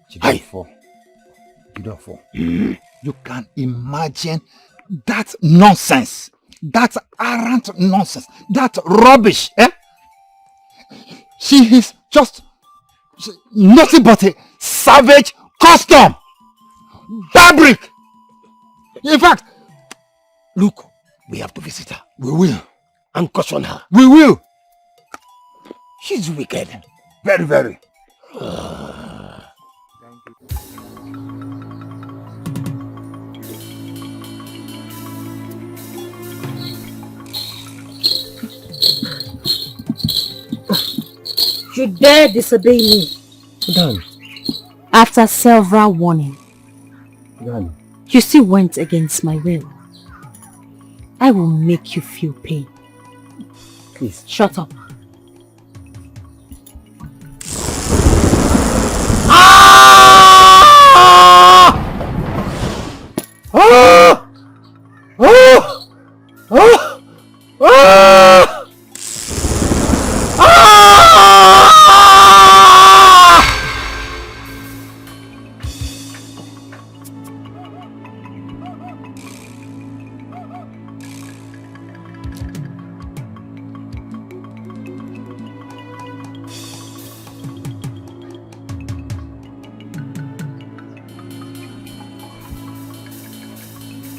Beautiful. You can imagine that nonsense, that arrant nonsense, that rubbish. Eh? She is just nothing but a savage custom. Fabric. In fact, look, we have to visit her. We will. And caution her. We will. She's wicked. Very, very. You dare disobey me. Dan. After several warnings, Dan. you still went against my will. I will make you feel pain. Please. Shut up.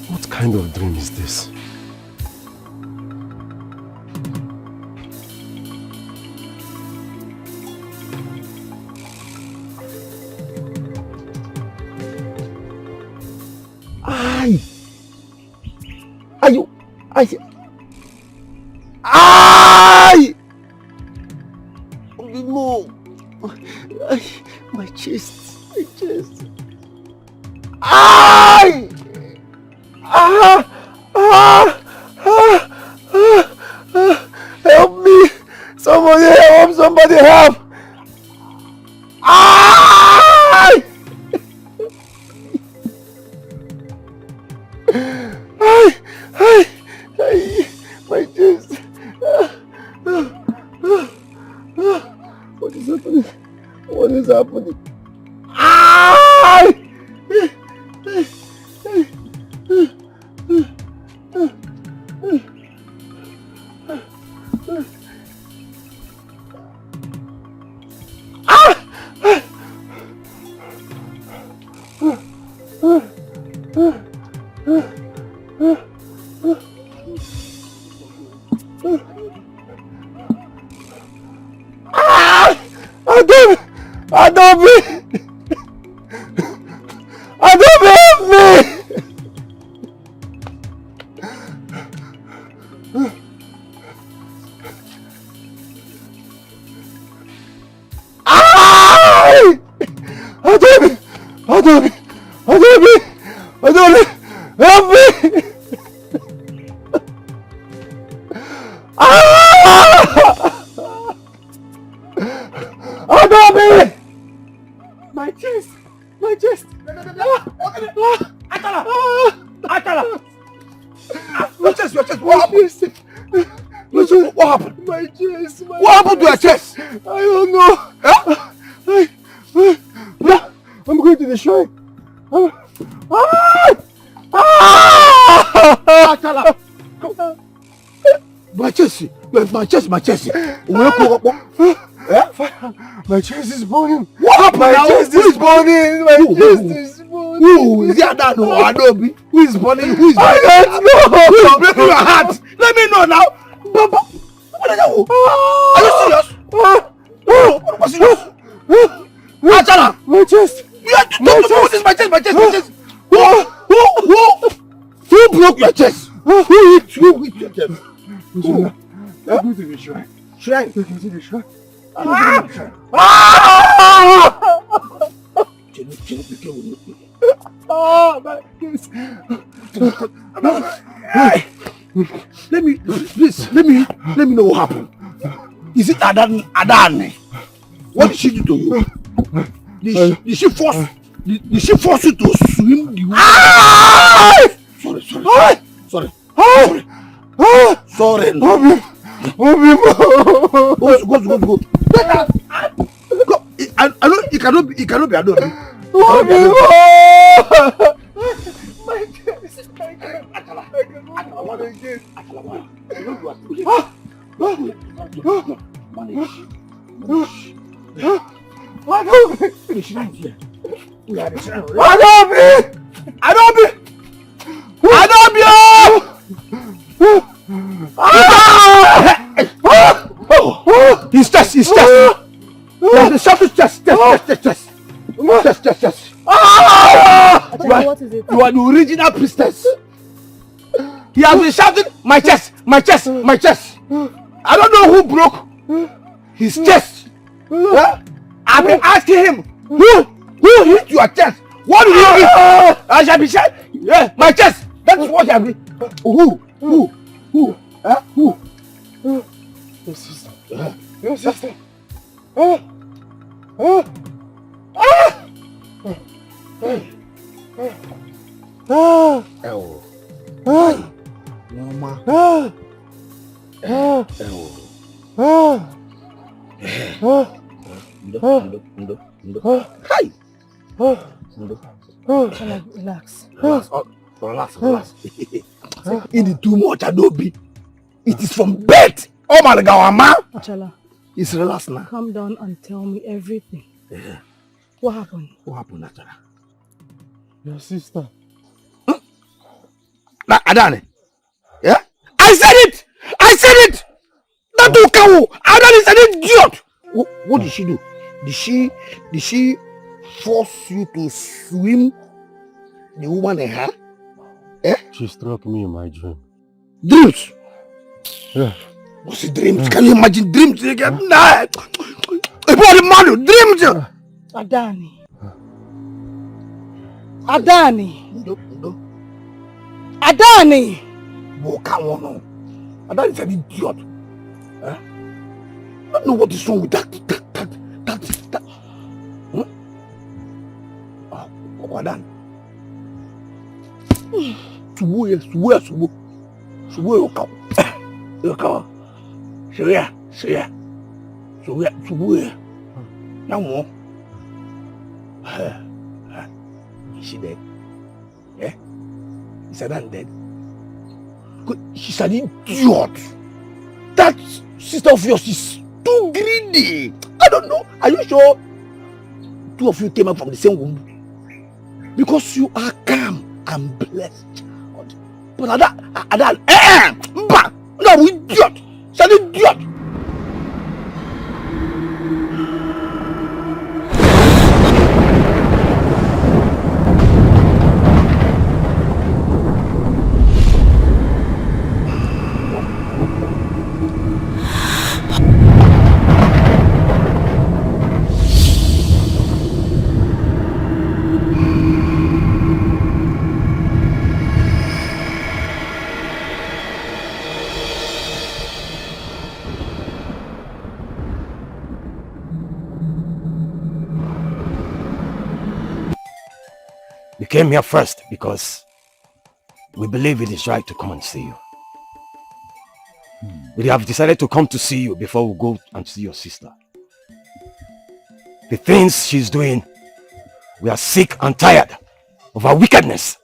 What kind of dream is this? No. My chest. Help me. Somebody help. My chest. What is happening? My chest. My chest is burning. What happened? My chest is burning. My chest is burning. Who is that? Adobe. Who is burning? Who is burning? I don't know. Who is breaking your heart? Let me know now. Papa. What is that? Are you serious? What was serious? Achala. My chest. You have to talk to me. What is my chest? My chest. Who broke your chest? Who hit your chest? Go to the shrine. Shrine? Go to the shrine. My case. Let me know what happened. Is it Adan? What did she do to you? Did she force you to swim the water? Sorry. Sorry. Go. Go. I know it cannot be Adobe. My chest. His chest. The sharpest chest. What is it? You are the original priestess. He has been shouting, my chest. I don't know who broke his chest. I've been asking him, who hit your chest? What did he hit? I shall be shouting, yeah, my chest. That is what I mean. Who? Your sister. Relax. It is too much, Adobe. It is from birth. Oh my God, man. Achala, it's relaxed now. Calm down and tell me everything. What happened? What happened, Achala? Your sister. Adane. Yeah? I said it! That Okaro! Adane is an idiot! What did she do? Did she force you to swim the woman in her? Eh? She struck me in my dream. Dreams? Yeah. What's the dreams? Can you imagine dreams? Nah. About the man, dreams! Adane! No. Adane! Adane is an idiot. I don't know what is wrong with that. Adane. Subu Okaro. Subu. Is she dead? Yeah? Is Adane dead? She's an idiot. That sister of yours is too greedy. I don't know. Are you sure two of you came up from the same womb? Because you are calm and blessed. But Adane, no, idiot. She's an idiot. We came here first because we believe it is right to come and see you. We have decided to come to see you before we go and see your sister. The things she's doing, we are sick and tired of her wickedness,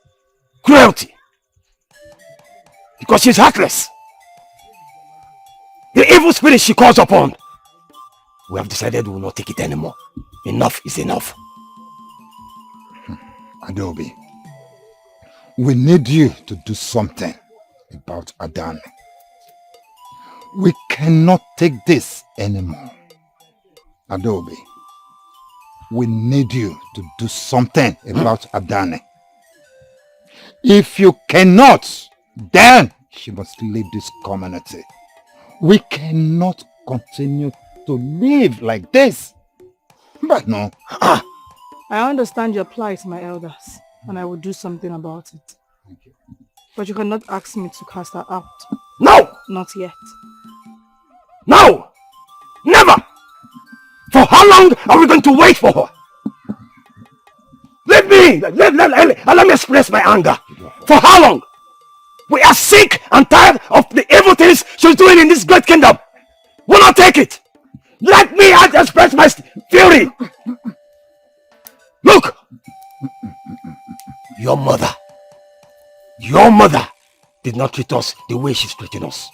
cruelty, because she's heartless. The evil spirit she calls upon, we have decided we will not take it anymore. Enough is enough. Adobe, we need you to do something about Adane. We cannot take this anymore. Adobe, we need you to do something about Adane. If you cannot, then she must leave this community. We cannot continue to live like this. But no. I understand your plight, my elders, and I will do something about it. Thank you. But you cannot ask me to cast her out. No! Not yet. No! Never! For how How long are we going to wait for her? Let me express my anger. For how long? We are sick and tired of the evil things she's doing in this great kingdom. Will not take it. Let me express my fury. Look, your mother did not treat us the way she's treating us.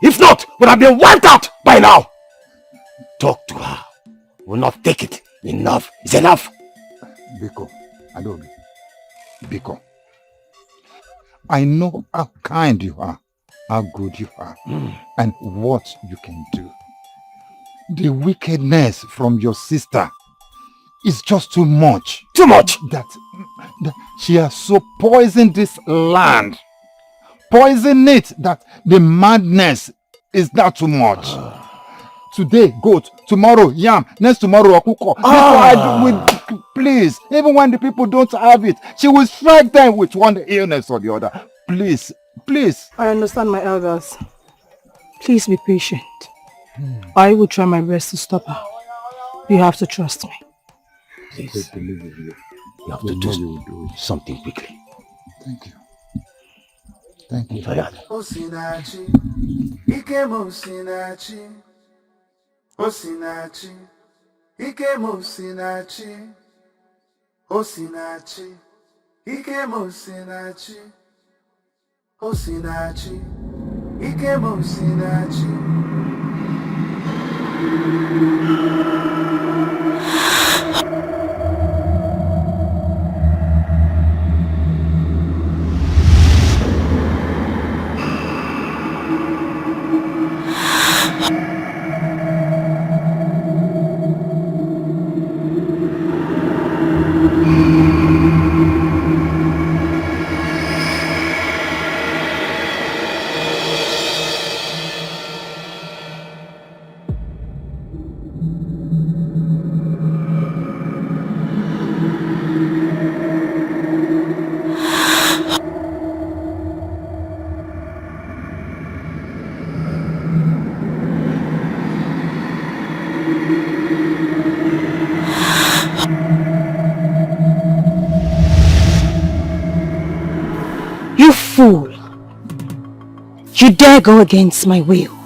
If not, we would have been wiped out by now. Talk to her. Will not take it. Enough is enough. Biko, Adobe. Biko. I know how kind you are, how good you are, and what you can do. The wickedness from your sister is just too much. Too much? That she has so poisoned this land. Poison it that the madness is not too much. Today, goat. Tomorrow, yam. Next tomorrow, okuko. Please, even when the people don't have it, she will strike them with one illness or the other. Please, please. I understand, my elders. Please be patient. I will try my best to stop her. You have to trust me. Please. You have to do something quickly. Thank you. Thank you. Osinachi, Ikemo Osinachi. Osinachi, Ikemo Osinachi. Osinachi, Ikemo Osinachi. Osinachi, Ikemo Osinachi. Fool! You dare go against my will.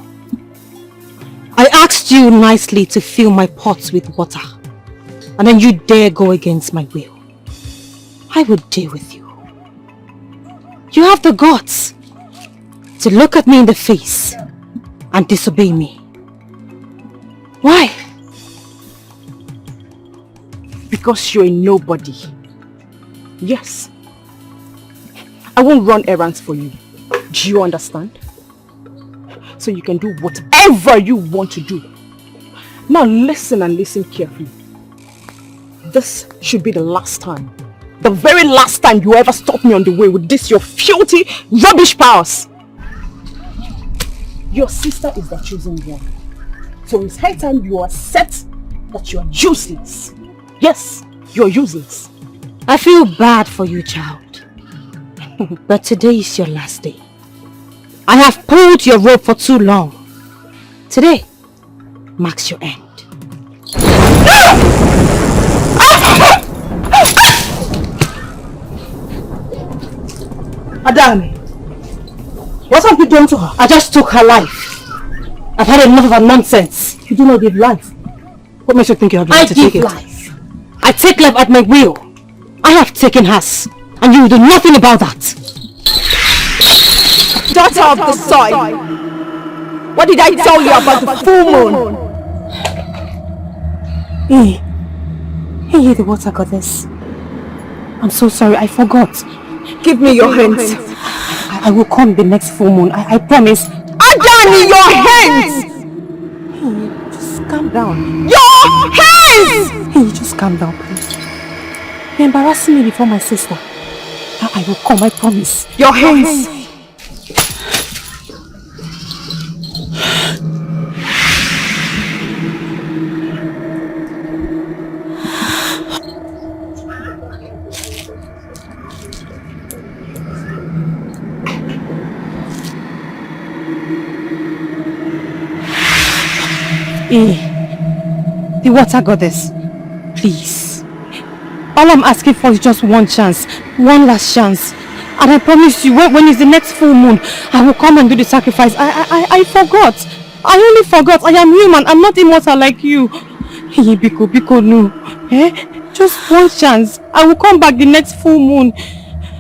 I asked you nicely to fill my pots with water, and then you dare go against my will. I would deal with you. You have the guts to look at me in the face and disobey me. Why? Because you're a nobody. Yes. I won't run errands for you. Do you understand? So you can do whatever you want to do. Now listen and listen carefully. This should be the last time. The very last time you ever stop me on the way with this your filthy, rubbish powers. Your sister is the chosen one. So it's high time you accept that you are useless. Yes, you're useless. I feel bad for you, child. But today is your last day. I have pulled your rope for too long. Today marks your end. Adami, what have you done to her? I just took her life. I've had enough of her nonsense. You do not give life. What makes you think you have the right to take it? I give life. I take life at my will. I have taken hers, and you will do nothing about that. Daughter of the soil. What did I tell you about the full moon? Hey, you're the water goddess. I'm so sorry, I forgot. Give me your hands. I will come the next full moon, I promise. Adani, your hands! Hey, just calm down. Your hands! Hey, just calm down, please. You're embarrassing me before my sister. I will come, I promise. Your hands! The water goddess, please. All I'm asking for is just one chance, one last chance. And I promise you, when it's the next full moon, I will come and do the sacrifice. I forgot. I only forgot. I am human. I'm not immortal like you. Biko, no. Just one chance. I will come back the next full moon.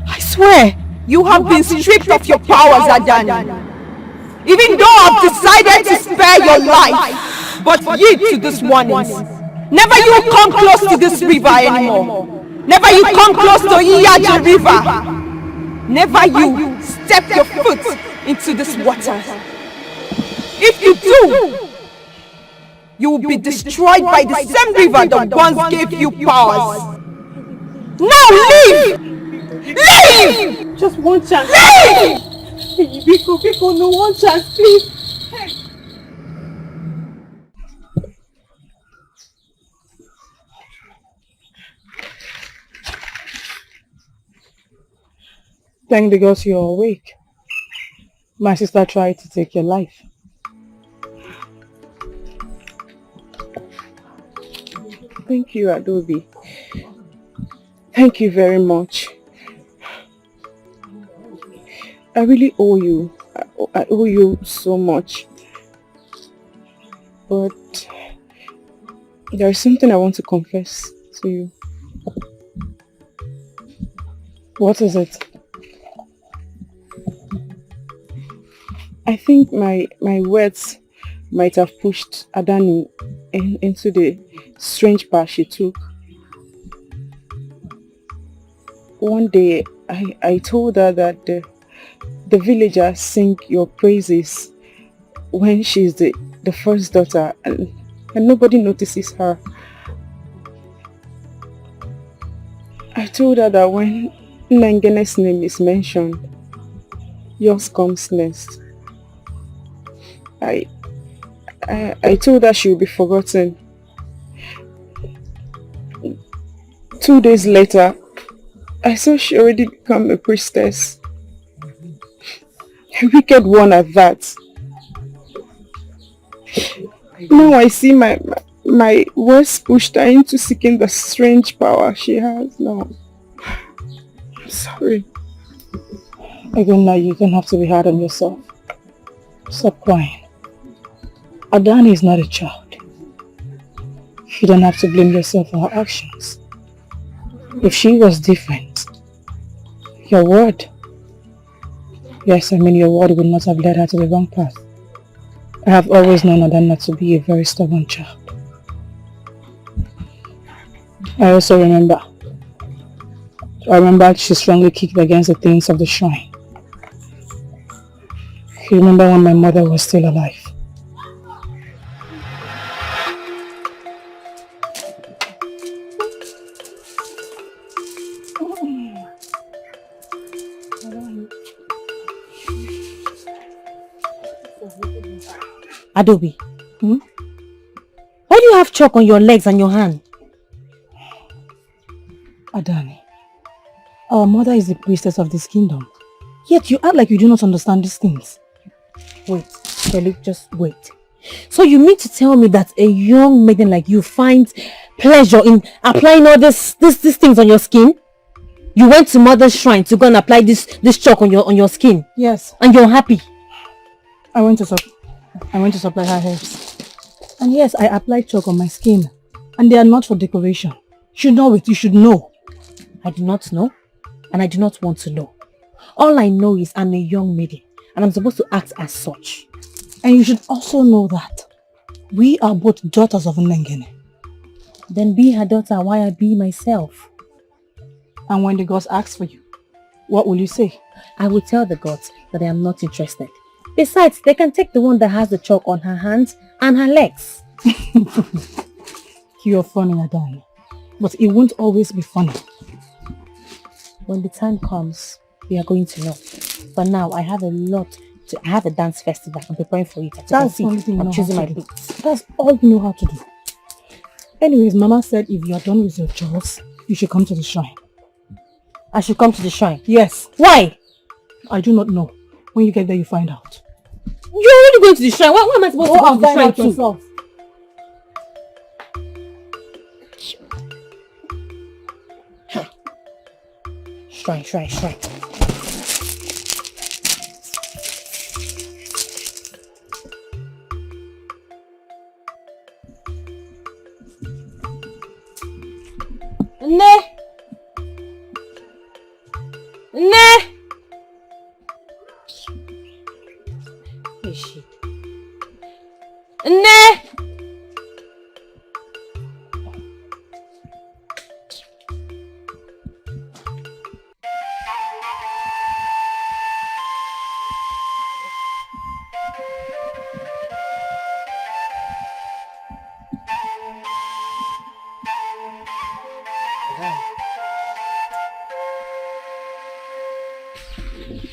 I swear. You have been stripped of your powers, Adani. Even though I've decided to spare your life, but yield to this warning. Never you come close to this river anymore. Never you come close to Iyaje River. Never you step your foot into this water. If you do, you will be destroyed by the same river that once gave you powers. Now leave! Leave! Just one chance. Leave! Biko, no, one chance, please. Thank the gods you're awake. My sister tried to take your life. Thank you, Adobe. Thank you very much. I really owe you. I owe you so much. But there is something I want to confess to you. What is it? I think my words might have pushed Adani into the strange path she took. One day, I told her that the villagers sing your praises when she's the first daughter and nobody notices her. I told her that when Nengene's name is mentioned, yours comes next. I told her she will be forgotten. 2 days later, I saw she already become a priestess. A wicked one at that. Now I see my words pushed her into seeking the strange power she has now. I'm sorry. Again, now you don't have to be hard on yourself. Stop crying. Adani is not a child. You don't have to blame yourself for her actions. If she was different, your word. Yes, I mean your word would not have led her to the wrong path. I have always known Adana to be a very stubborn child. I also remember she strongly kicked against the things of the shrine. You remember when my mother was still alive? Adobe, why do you have chalk on your legs and your hand? Adani, our mother is the priestess of this kingdom. Yet you act like you do not understand these things. Wait, Kelly, just wait. So you mean to tell me that a young maiden like you finds pleasure in applying all these things on your skin? You went to mother's shrine to go and apply this chalk on your skin? Yes. And you're happy? I went to supply her herbs. And yes, I applied chalk on my skin. And they are not for decoration. You should know it. You should know. I do not know. And I do not want to know. All I know is I'm a young maiden. And I'm supposed to act as such. And you should also know that we are both daughters of Nengene. Then be her daughter while I be myself. And when the gods ask for you, what will you say? I will tell the gods that I am not interested. Besides, they can take the one that has the chalk on her hands and her legs. You're funny, Adani. But it won't always be funny. When the time comes, we are going to know. For now, I have a dance festival. I'm preparing for it. That's the only thing you know. I'm choosing how my to do. beats. That's all you know how to do. Anyways, Mama said if you are done with your chores, you should come to the shrine. I should come to the shrine? Yes. Why? I do not know. When you get there, you find out. You're already going to the shrine. Why am I supposed to go to the shrine too? Yourself. Shrine. Nne! Where is she? Nne!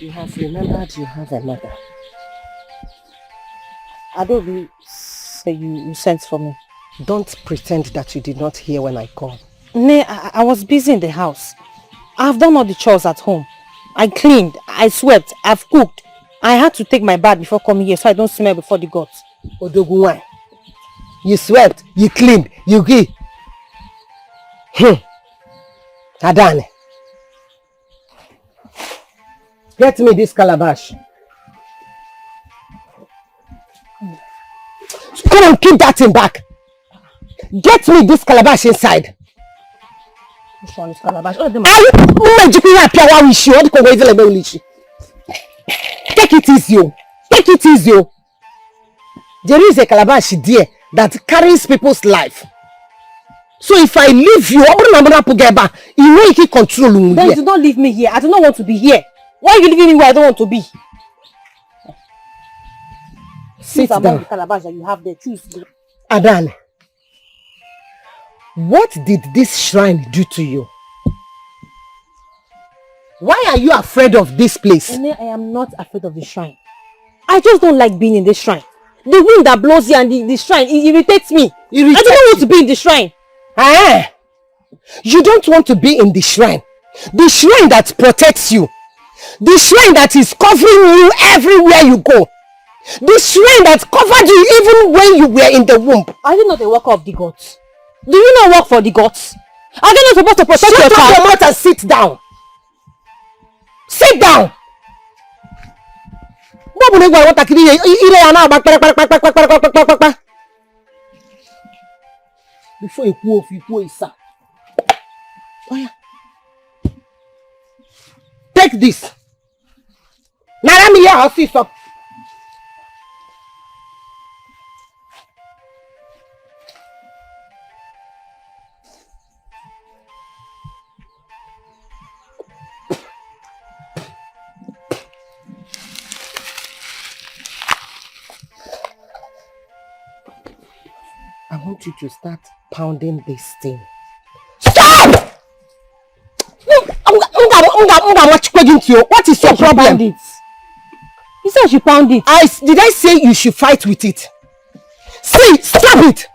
You have remembered you have a mother. Adobe say you sent for me. Don't pretend that you did not hear when I called. Nne, I was busy in the house. I've done all the chores at home. I cleaned, I swept, I've cooked. I had to take my bath before coming here so I don't smell before the gods. Odogunwa, you swept, you cleaned, you gave. Adane. Get me this calabash. Come on, keep that thing back. Get me this calabash inside. Which one is calabash? Oh, Take it easy. Take it easy. There is a calabash there that carries people's life. So if I leave you, you know you can control me. Then do not leave me here. I do not want to be here. Why are you leaving me where I don't want to be? Sit down. The calabash that you have there, choose. Adan, what did this shrine do to you? Why are you afraid of this place? I am not afraid of the shrine. I just don't like being in the shrine. The wind that blows here and the shrine, it irritates me. I don't want to be in the shrine. You don't want to be in the shrine. The shrine that protects you. The shrine that is covering you everywhere you go. The shrine that covered you even when you were in the womb. Are you not a worker of the gods? Do you not work for the gods? Are they not supposed to protect your child? Shut up your mouth and sit down. Sit down. Before you go off, you go inside. Take this. Narami ya officer. I want you to start pounding this thing. Stop! What is your problem? You said you pound it. Did I say you should fight with it? See, stop it!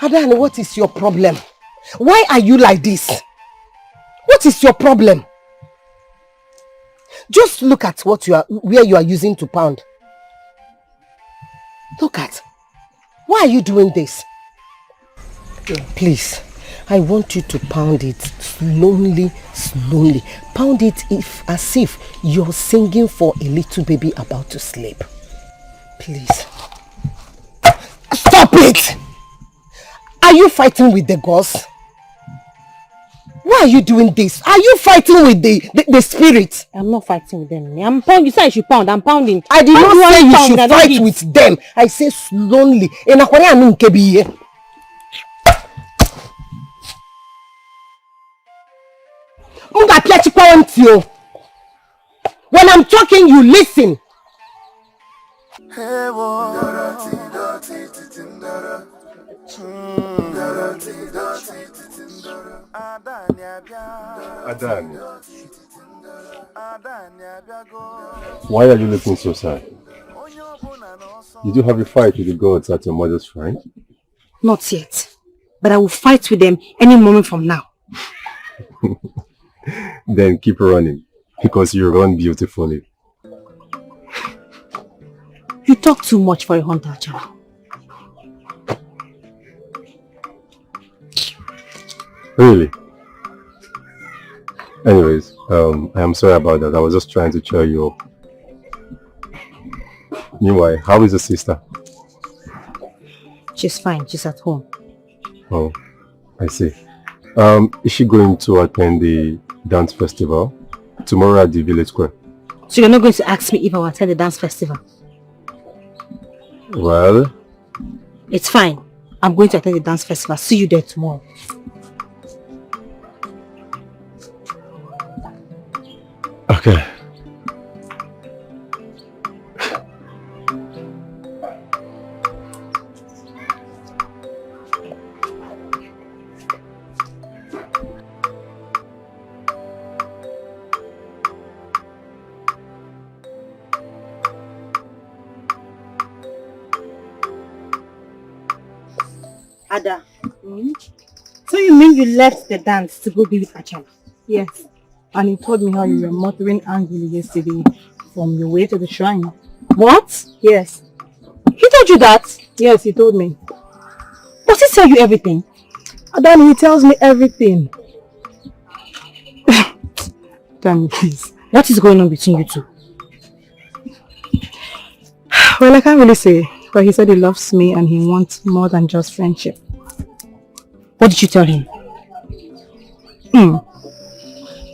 Adan, what is your problem? Why are you like this? What is your problem? Just look at where you are using to pound. Look at. Why are you doing this? Please, I want you to pound it slowly. Pound it as if you're singing for a little baby about to sleep. Please. Stop it! Are you fighting with the gods? Why are you doing this? Are you fighting with the spirit? I'm not fighting with them. I'm pounding. You said I should pound. I'm pounding. I did not say you should fight with them. I say slowly. When I'm talking, you listen. Adan, why are you looking so sad? Did you have a fight with the gods at your mother's shrine? Not yet. But I will fight with them any moment from now. Then keep running, because you run beautifully. You talk too much for a hunter, child. Really? Anyways, I am sorry about that. I was just trying to cheer you up. Meanwhile, how is the sister? She's fine. She's at home. Oh, I see. Is she going to attend the dance festival tomorrow at the village square? So you're not going to ask me if I will attend the dance festival? Well, it's fine. I'm going to attend the dance festival. See you there tomorrow. okay. Ada. So you mean you left the dance to go be with Acham? Yes. And he told me how you were muttering angrily yesterday from your way to the shrine. What? Yes. He told you that? Yes, he told me. Does he tell you everything? Adani, he tells me everything. Damn, please. What is going on between you two? Well, I can't really say, but he said he loves me and he wants more than just friendship. What did you tell him?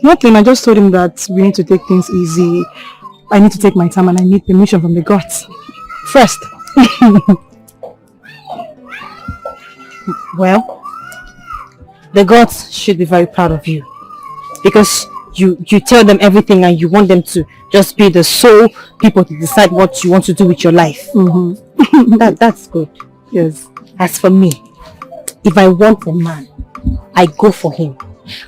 Nothing, I just told him that we need to take things easy. I need to take my time and I need permission from the gods. First. Well, the gods should be very proud of you. Because you tell them everything and you want them to just be the sole people to decide what you want to do with your life. That's good. Yes. As for me, if I want a man, I go for him.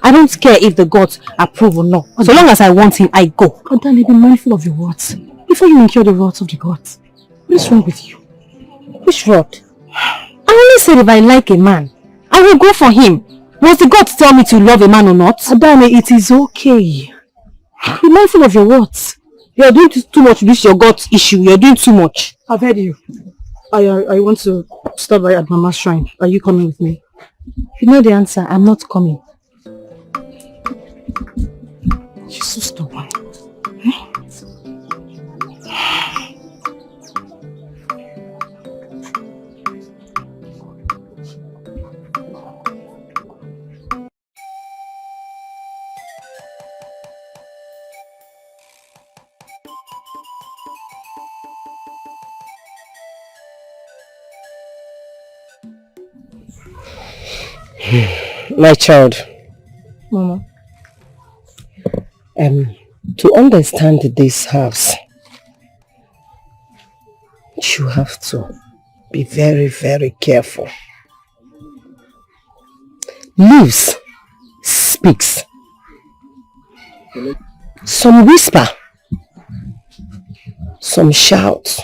I don't care if the gods approve or not. So long as I want him, I go. Adani, be mindful of your words before you incur the wrath of the gods. What is wrong with you? Which word? I only said if I like a man, I will go for him. Must the gods tell me to love a man or not? Adani, it is okay. Be mindful of your words. You're doing too much. This is your God's issue. You're doing too much. I've heard you. I want to stop by at Mama's shrine. Are you coming with me? You know the answer. I'm not coming. You're so stubborn. My child, Mama. To understand this house, you have to be very, very careful. Leaves speaks. Some whisper, some shout.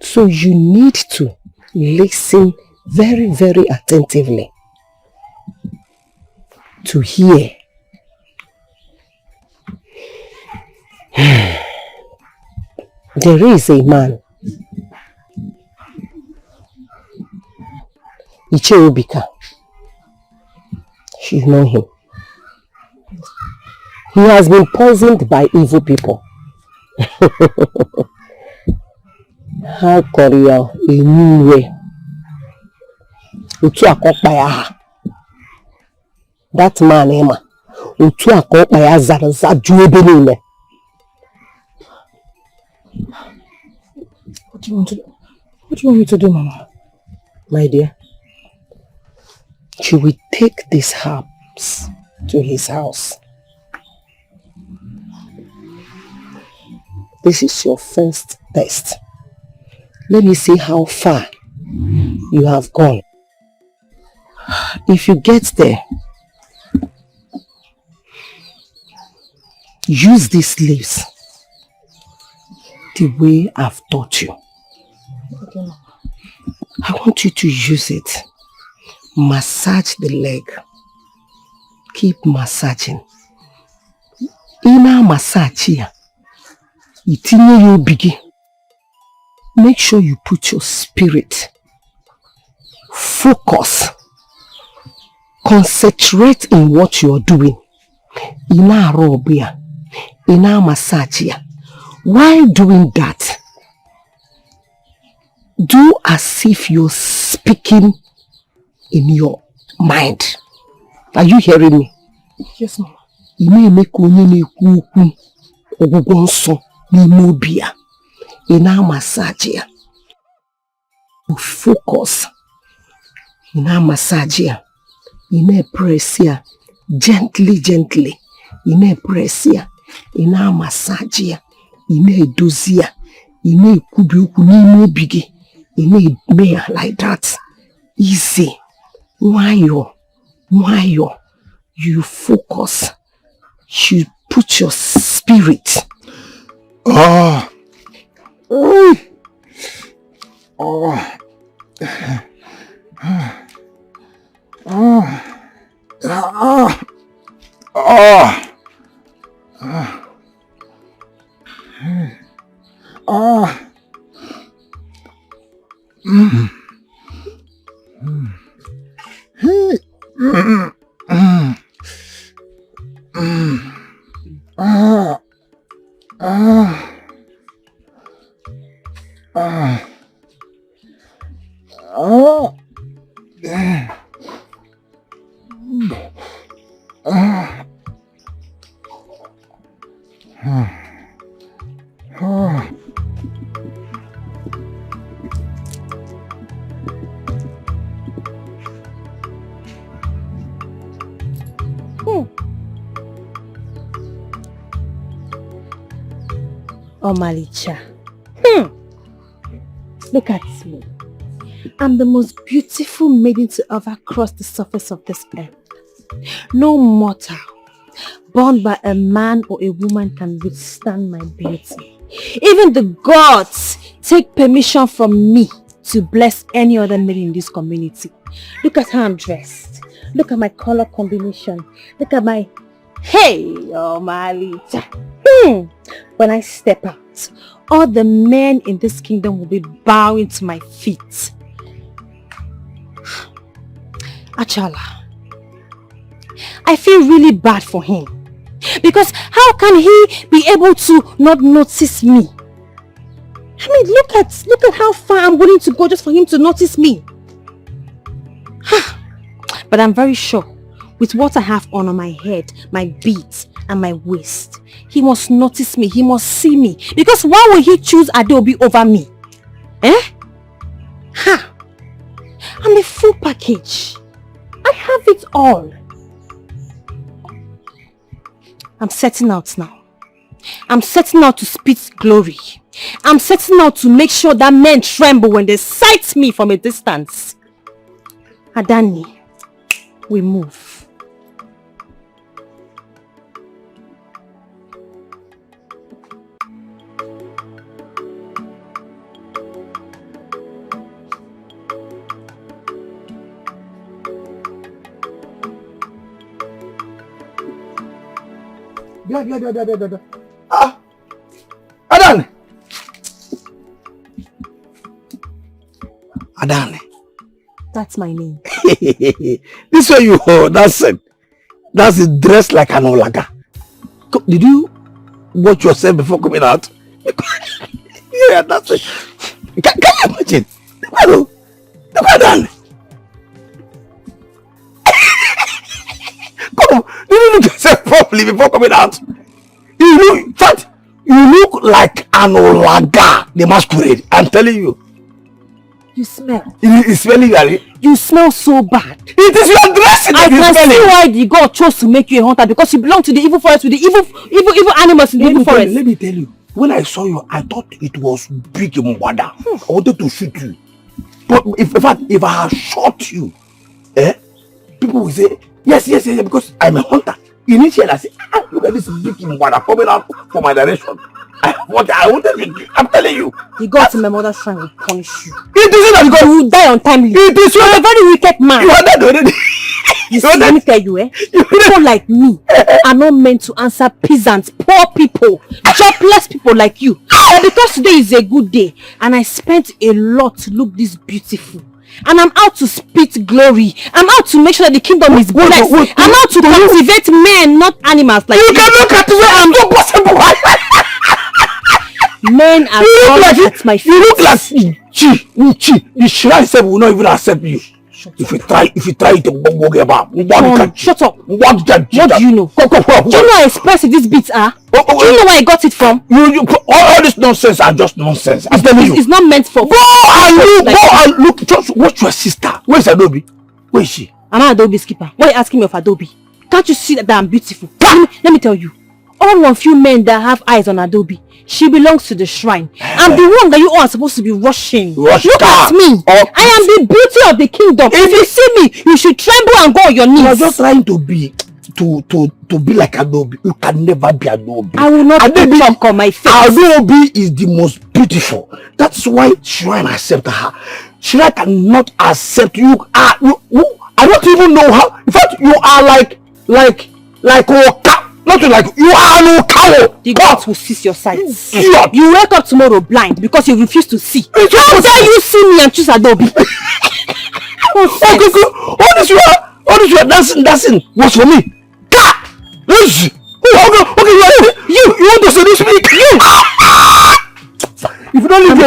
So you need to listen very, very attentively to hear. There is a man, Icheobika. You know him. He has been poisoned by evil people. How Korea anyway? Utu akokpaya. That man Emma. Utu akokpaya zaraza juebelile. What do you want to do? What do you want me to do, Mama? My dear, you will take these herbs to his house. This is your first test. Let me see how far you have gone. If you get there, use these leaves the way I've taught you. Okay, Mama. I want you to use it. Massage the leg. Keep massaging. Inner massage here. Itinye you biggie. Make sure you put your spirit focus, concentrate in what you are doing. Ina robia, ina massage. While doing that, do as if you're speaking in your mind. Are you hearing me? Yes, Mama. Ina massage. Focus. Ina massage. Ina press here. Gently, gently. Ina press here. Ina massage. Ina dozia. Ina kubi uku ni bigi. Ina mea like that. Easy. Why you focus. You put your spirit. Oh. Oh. Oh. Oh. Oh. Oh. Oh. Mm. Mm. Mm. Mm. Mm. Ah. Ah. Ah. Oh. Yeah. Ah. Oh. Oh, Malicha. Look at me. I'm the most beautiful maiden to ever cross the surface of this earth. No mortal born by a man or a woman can withstand my beauty. Even the gods take permission from me to bless any other maiden in this community. Look at how I'm dressed. Look at my color combination. Look at my... Hey, oh Malicha. When I step out, all the men in this kingdom will be bowing to my feet. Achala, I feel really bad for him. Because how can he be able to not notice me? I mean, look at how far I'm willing to go just for him to notice me. But I'm very sure, with what I have on my head, my beads, and my waist, he must notice me, he must see me. Because why would he choose Adobe over me? Ha! I'm a full package. I have it all. I'm setting out now. I'm setting out to spit glory. I'm setting out to make sure that men tremble when they sight me from a distance. Adani, we move. Ah, Adane. Adane. That's my name. This way you that's it. That's it, dressed like an olaga. Did you watch yourself before coming out? Yeah, that's it. Can you imagine? Look at Adane. Come on, did you look yourself properly before coming out? In fact, you look like an olaga, the masquerade. I'm telling you. You smell. It's smelling, Gary. You smell so bad. It is your dressing that is smelling. I can see why the God chose to make you a hunter, because you belong to the evil forest with the evil animals in the evil forest. Let me tell you, when I saw you, I thought it was big Mwada. I wanted to shoot you. But if I had shot you, people will say, yes, because I'm a hunter. Initially, I say, look at this big Mwada coming out from my direction. I wanted to, I'm telling you. The God in my mother's shrine will punish you. It isn't that God. You will die untimely. It is You're a very wicked man. You are dead already. You see, let me tell you, people like me are not meant to answer peasants, poor people, jobless people like you. But because today is a good day and I spent a lot to look this beautiful, And I'm out to spit glory. I'm out to make sure that the kingdom is blessed. I'm out to cultivate men, not animals. Like you can look at me. I'm not possible. Men are all at my feet. You look like Chi. The shrine itself will not even accept you. If you try to shut up. What do you know? Do you know how expensive these beats are? Do you know where I got it from? All this nonsense are just nonsense. It's not meant for. Go and look. Just watch your sister. Where's Adobe? Where is she? I'm not Adobe's keeper. Why are you asking me of Adobe? Can't you see that I'm beautiful? Let me tell you. All of you men that have eyes on Adobe, she belongs to the shrine. I'm the one that you all are supposed to be rushing. Look at me. I am the beauty of the kingdom. If you see me, you should tremble and go on your knees. You are just trying to be like Adobe. You can never be Adobe. I will not put chalk on my face. Adobe is the most beautiful. That's why Shrine accept her. Shrine cannot accept you. I don't even know how. In fact, you are like Oka. Not like you are no cow. The gods will seize your sight. You wake up tomorrow blind because you refuse to see. How dare you see me and choose Adobe? All this you are dancing was for me. Okay, you want to seduce me? If you don't leave me,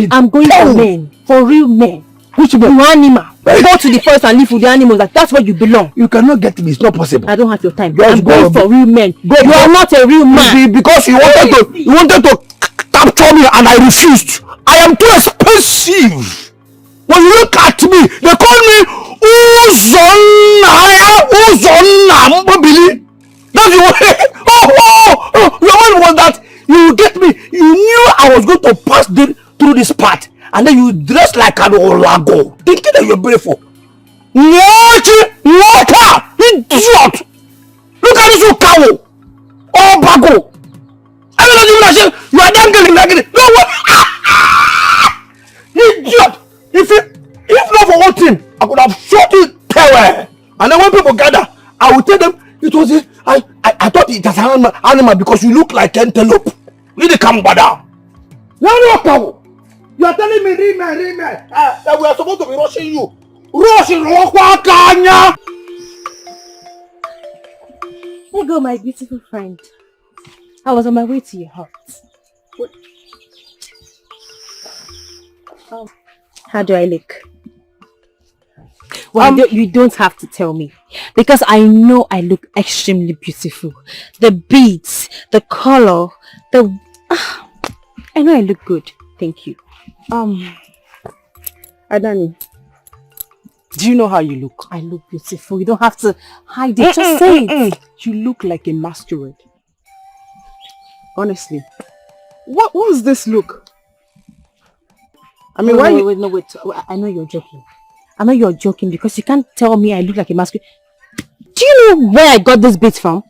I'm going for men, for real men. Which men? You animal. Go to the forest and live with the animals. That's where you belong. You cannot get me. It's not possible. I don't have your time. I'm going for real men. You are not a real man. Because you wanted to capture me and I refused. I am too expensive. When you look at me, they call me Uzonna. That's your way. Your one was that you get me. You knew I was going to pass through this part. And then you dress like an Olago, thinking that you're beautiful. Water! Idiot! Look at this cow! Oh, bago! You are dangling like it. No, what? Idiot! If not for one thing, I could have shot you terror. And then when people gather, I will tell them it was I thought it was an animal because you look like antelope. You didn't come down. No, cow! You are telling me, Rime, that we are supposed to be rushing you. Rushing Rokwakanya! There you go, my beautiful friend. I was on my way to your heart. How do I look? Well, you don't have to tell me. Because I know I look extremely beautiful. The beads, the color, I know I look good. Thank you. Adani, do you know how you look? I look beautiful. You don't have to hide it. Just say it. You look like a masquerade. Honestly. What was this look? I mean, wait. I know you're joking. I know you're joking because you can't tell me I look like a masquerade. Do you know where I got this beat from?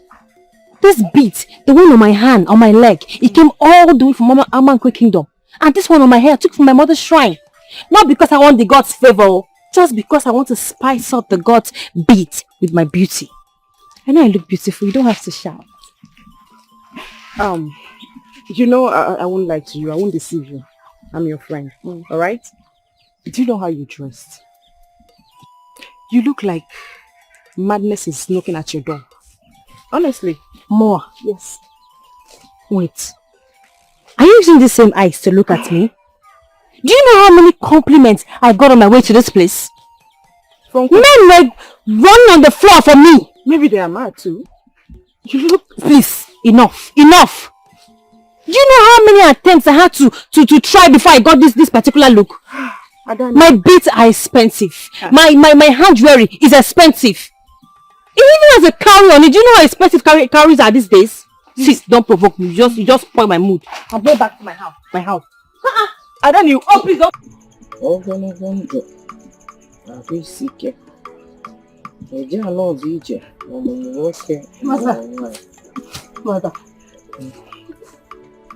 This beat, the one on my hand, on my leg, it came all the way from Mama Amankwe Kingdom. And this one on my hair I took from my mother's shrine. Not because I want the God's favor, just because I want to spice up the God's beat with my beauty. I know I look beautiful, you don't have to shout. You know, I won't lie to you, I won't deceive you. I'm your friend, alright? Do you know how you dressed? You look like madness is knocking at your door. Honestly. More? Yes. Wait. Are you using the same eyes to look at me? Do you know how many compliments I got on my way to this place? Men were running on the floor for me. Maybe they are mad too. You look... Please, enough. Do you know how many attempts I had to try before I got this particular look? My beads are expensive. My hand jewelry is expensive. It even has a cowrie on it. Do you know how expensive cowries are these days? See, don't provoke me. You just spoil my mood. I'm going back to my house. I don't know. Oh, please don't. Mother.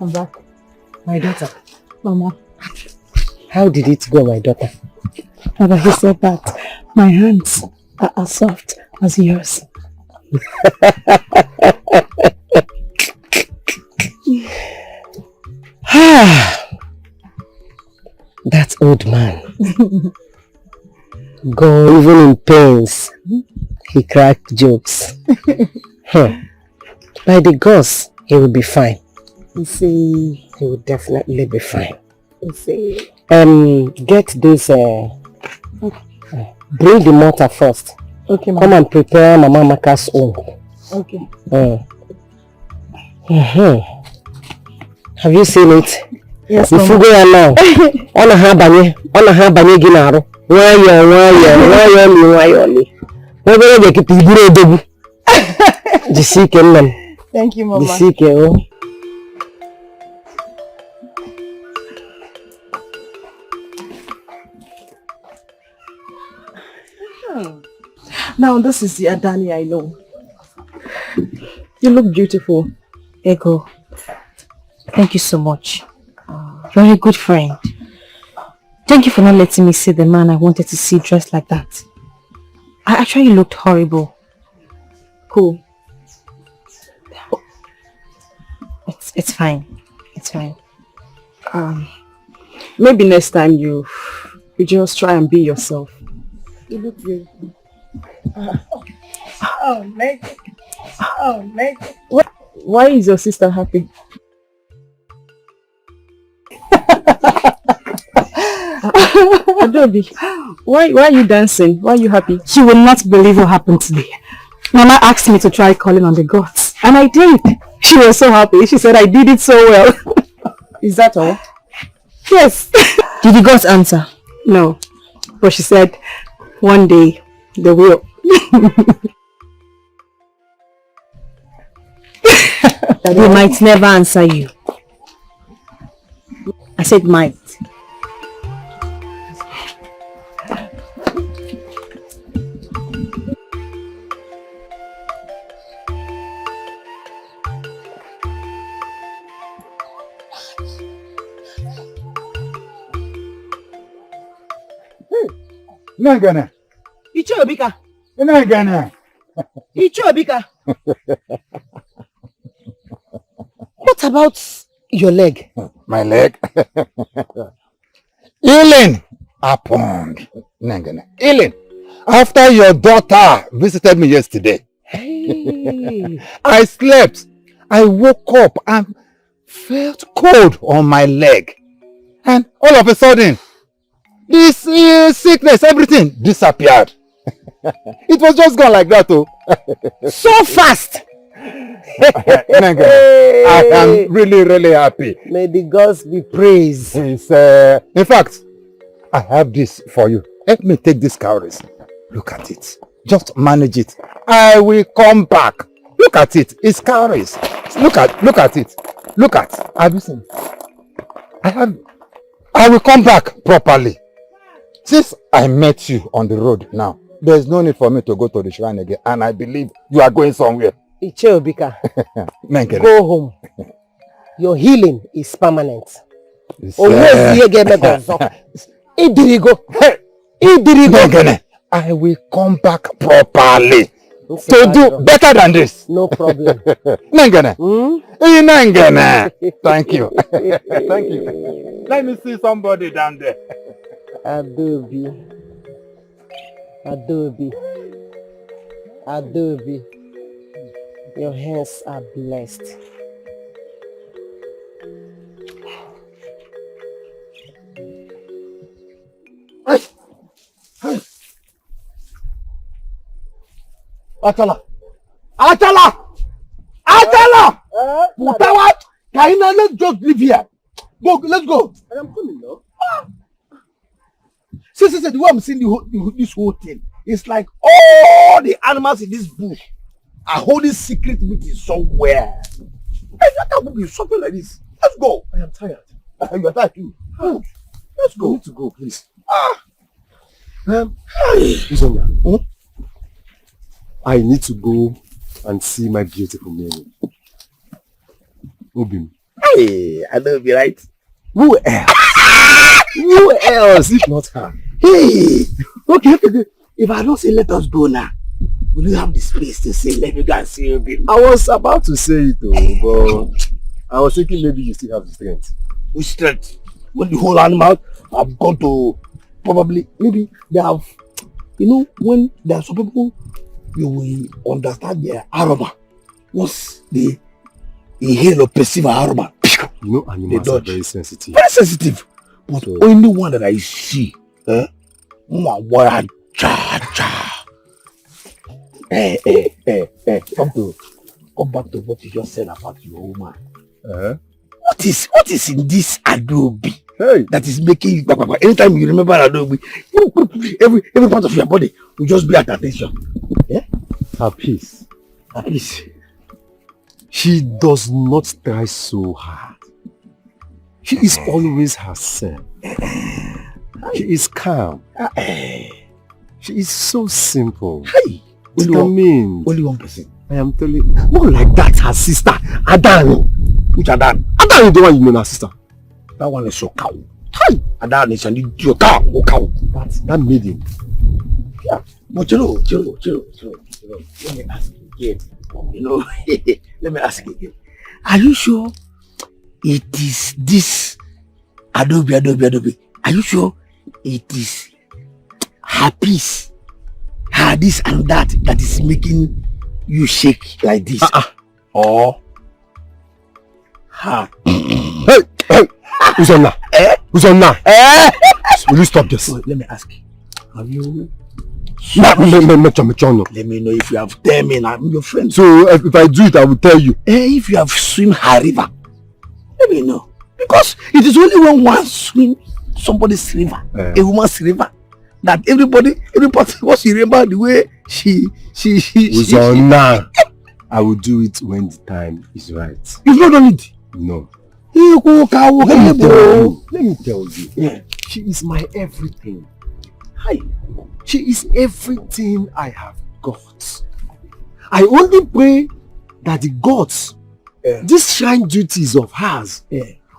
I'm back. My daughter. Mama. How did it go, my daughter? Mother, he said that my hands are as soft as yours. That old man. God, even in pains, he cracked jokes. By the gods, he will be fine. You see, he will definitely be fine. You see. Get this, bring the mortar first. Okay, Mama. Come and prepare Mama Maka's own. Okay. Have you seen it? Yes, Mama. If you go now, on a habanye ginaro. Why you? Where they keep the Thank you, Mama. Now this is the Adani I know. You look beautiful. Ego, thank you so much. You're a good friend. Thank you for not letting me see the man I wanted to see dressed like that. I actually looked horrible. Cool. It's fine. It's fine. Maybe next time you just try and be yourself. You look beautiful. Oh, magic. Oh, magic. Why is your sister happy? Adobe, why are you dancing? Why are you happy? You will not believe what happened today. Mama asked me to try calling on the gods, and I did. She was so happy. She said I did it so well. Is that all? Yes. Did the gods answer? No. But she said one day they will. They might never answer you. I said might. Nangana. Ichobika. Nangana. Ichobika. What about your leg? My leg? Healing happened. Nangana. Healing. After your daughter visited me yesterday. Hey. I slept. I woke up and felt cold on my leg. And all of a sudden, this sickness, everything disappeared. It was just gone like that, oh. So fast! I am really happy. May the gods be praised. It's, in fact, I have this for you. Let me take this cowries. Look at it. Just manage it. I will come back. Look at it. It's cowries. Look at it. Look at. Have you seen? I will come back properly. Since I met you on the road now, there's no need for me to go to the shrine again. And I believe you are going somewhere. Ichobika, go home. Your healing is permanent. I will come back properly to do better than this. No problem. Nangana. Nangana. Thank you. Thank you. Let me see somebody down there. Adobe. Your hands are blessed. Atala! Putawa! Kaina, let's just leave here. Go, let's go. I am coming now. See, the way I'm seeing this whole thing, it's like all the animals in this bush are holding secret meetings somewhere. Hey, that can't be something like this. Let's go. I am tired. You are tired too. Let's go. I need to go, please. Isonya, I need to go and see my beautiful Mary. Obim. Hey, I know be right. Who else? Who else if not her? Hey, okay. If I don't say let us go now, will you have the space to say let me go and see Obim? I was about to say it though, but I was thinking maybe you still have the strength. Which strength? When the whole animal have gone to probably, maybe they have, you know, when there are some people, you will understand their aroma. Once they inhale or perceive an aroma, you know, animals are very sensitive. Very sensitive. But so, only one that I see, come back to what you just said about your woman. What is in this Adobe that is making you, anytime you remember Adobe, every part of your body will just be at attention. Her peace. Her peace. She does not try so hard. She is always herself. She is calm. She is so simple. Only one person. I am telling you. Not like that, her sister, Adan. Which Adan? Adan is the one you know, her sister. That one is so cow. Adan is an idiot cow. That maiden. Yeah. But Chiro. Let me ask you again. You know, let me ask you again. Are you sure it is this Adobe? Are you sure it is her peace, her this and that is making you shake like this? Or her? Hey! Who's on now? Will you stop this? Wait, let me ask you. Have you? Let me know if you have tell me. I'm your friend. So if I do it, I will tell you. If you have swim her river, let me know. Because it is only when one swim somebody's river, a woman's river, that every person wants to remember the way she. I will do it when the time is right. You've not done it? No. Let me tell you. Yeah. She is my everything. Hi. She is everything I have got. I only pray that the gods, these shrine duties of hers,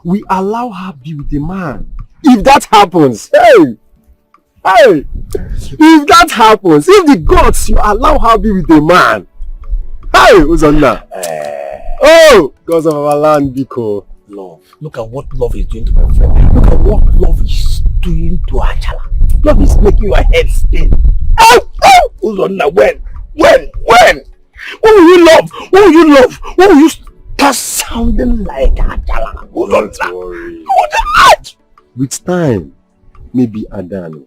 we allow her be with a man. If that happens, if that happens, if the gods, you allow her be with a man, who's on that? Because of our land, Biko. Love. Look at what love is doing to my friend. Look at what love is doing to Achala. Love is making your head spin. Who's on that? When? When will you love? When will you start sounding like Achala? Who's on that? With time, maybe Adan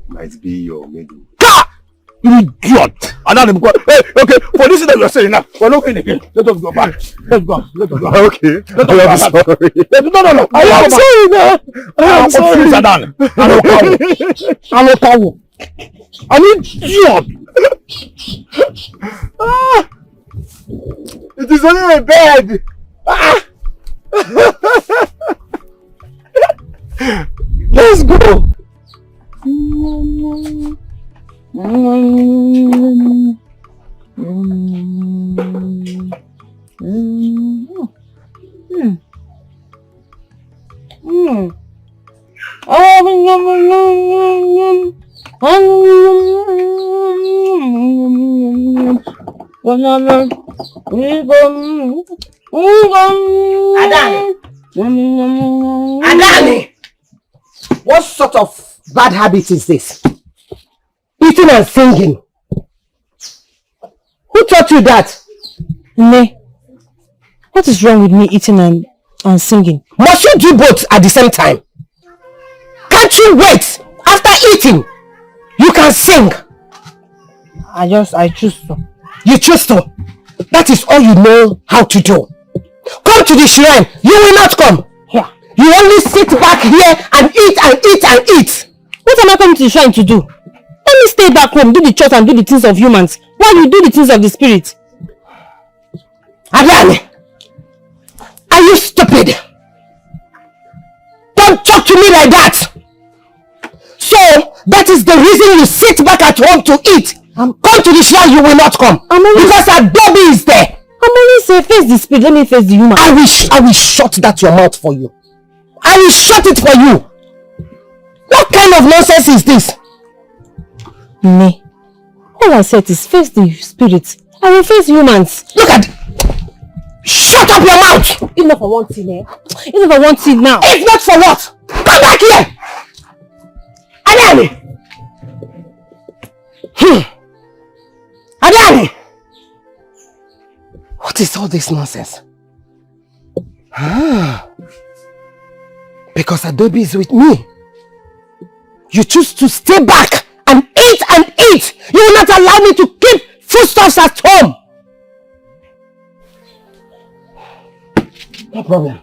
might be your middle. You idiot! Adan, okay, for this thing that you are saying now, we're not going again. Let us go back. Let's go. Okay. I'm sorry. No. I am sorry now. I am sorry. Adan. Alokawo. I'm an idiot. It is only a bed. Let's go. Adani! What sort of bad habit is this? Eating and singing. Who taught you that? Ne, what is wrong with me eating and singing? Must you do both at the same time? Can't you wait? After eating, you can sing. I choose to. You choose to? That is all you know how to do. Come to the shrine. You will not come. Yeah. You only sit back here and eat and eat and eat. What am I coming to the shrine to do? Let me stay back home, do the chores and do the things of humans, while you do the things of the spirit. Adani, are you stupid? Don't talk to me like that. So, that is the reason you sit back at home to eat. Come to the shrine, you will not come. Because Adobe is there. I'm only saying face the spirit, let me face the human. I will shut that your mouth for you. I will shut it for you. What kind of nonsense is this? Me. All I said is face the spirit. I will face humans. Look at... Shut up your mouth! Enough for one thing, eh? Enough for one thing now. If not for what? Come back here! Adani! Adani! What is all this nonsense? Because Adobe is with me. You choose to stay back and eat and eat. You will not allow me to keep foodstuffs at home. No problem.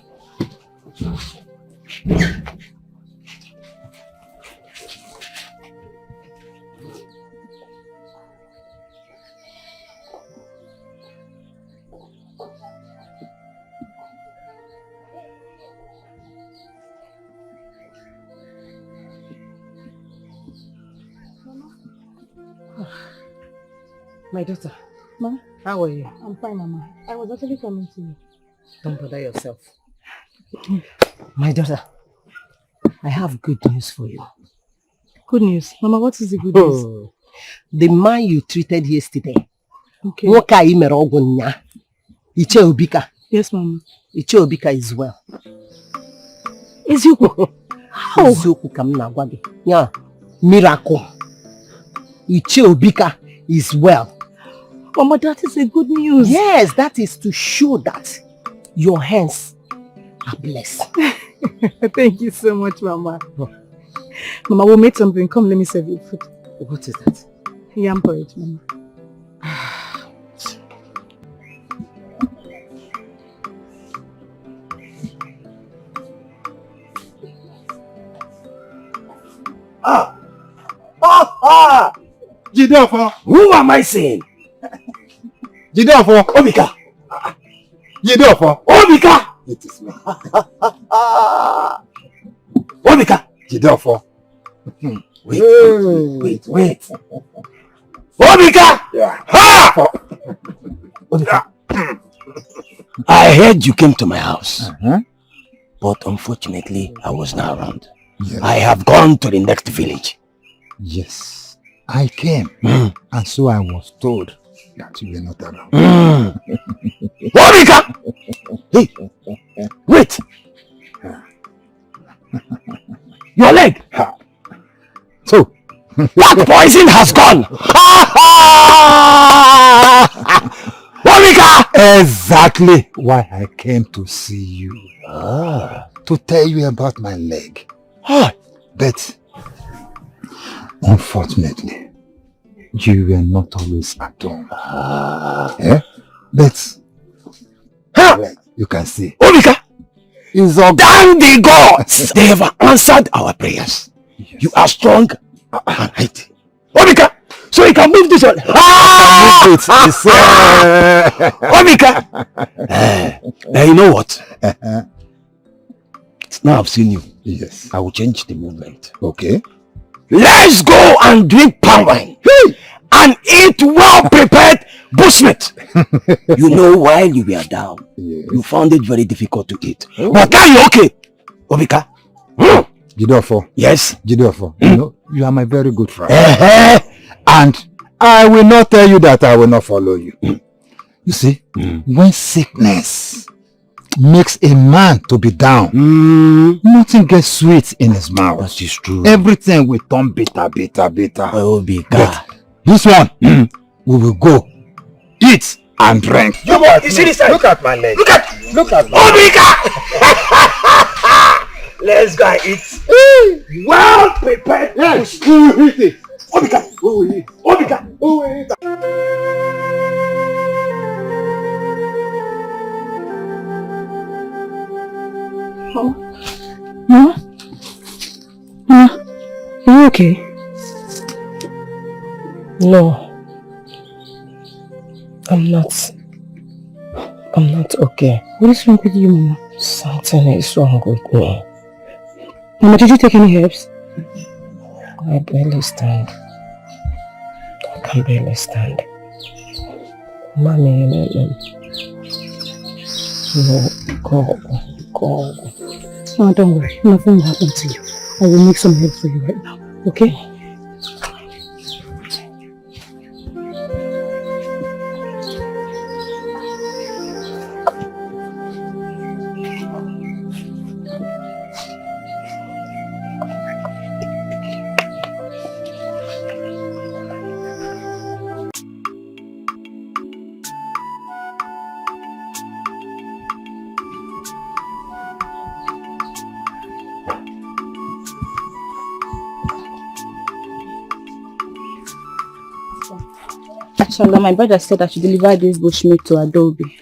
My daughter. Ma? How are you? I'm fine, Mama. I was actually coming to you. Don't bother yourself. My daughter, I have good news for you. Good news? Mama, what is the good news? The man you treated yesterday. Okay. Iche Obika. Yes, Mama. Iche Obika is well. Ezioku? How? Ezioku kamna gwagi. Yeah. Miracle. Iche Obika is well. Mama, that is a good news. Yes, that is to show that your hands are blessed. Thank you so much, Mama. Mama, we made something. Come, let me serve you food. What is that? Yam porridge, Mama. Jidofo. Who am I saying? Jidofo. Obika. Jidofo. Obika. It is me. Obika. Jidofo. Wait. Obika. Yeah. Ha! Obika. I heard you came to my house. But unfortunately, I was not around. Yes. I have gone to the next village. Yes, I came, and so I was told that you were not around. Obika! Hey, wait! Your leg! So, That poison has gone! Obika! exactly why I came to see you. To tell you about my leg. But unfortunately, you were not always at home. But you can see. Obika! It's all Thank the gods! They have answered our prayers. Yes. You are strong and mighty. Obika! So you can move this one. Obika! You know what? Now I've seen you. Yes. I will change the movement. Okay. Let's go and drink palm wine. And eat well-prepared bushmeat. You know, while you were down, you found it very difficult to eat. But now you're okay. Obika. Jidofo. Yes. Jidofo. You know, you are my very good friend. And I will not tell you that I will not follow you. You see, when sickness makes a man to be down, nothing gets sweet in his mouth. That is true. Everything will turn bitter. Obika. But this one, we will go, eat and drink. You see this side? Look at my leg. Look at Obika! Let's go and eat. Well prepared. Yes, we will eat it. Obika! Obika! Mama? Are you okay? No. I'm not okay. What is wrong with you, Mama? Something is wrong with me. Mama, did you take any herbs? I barely stand. I can barely stand. Mommy, no, go. Mama, don't worry. Nothing will happen to you. I will make some herbs for you right now. Okay? Actually, my brother said I should deliver this bushmeat to Adobe.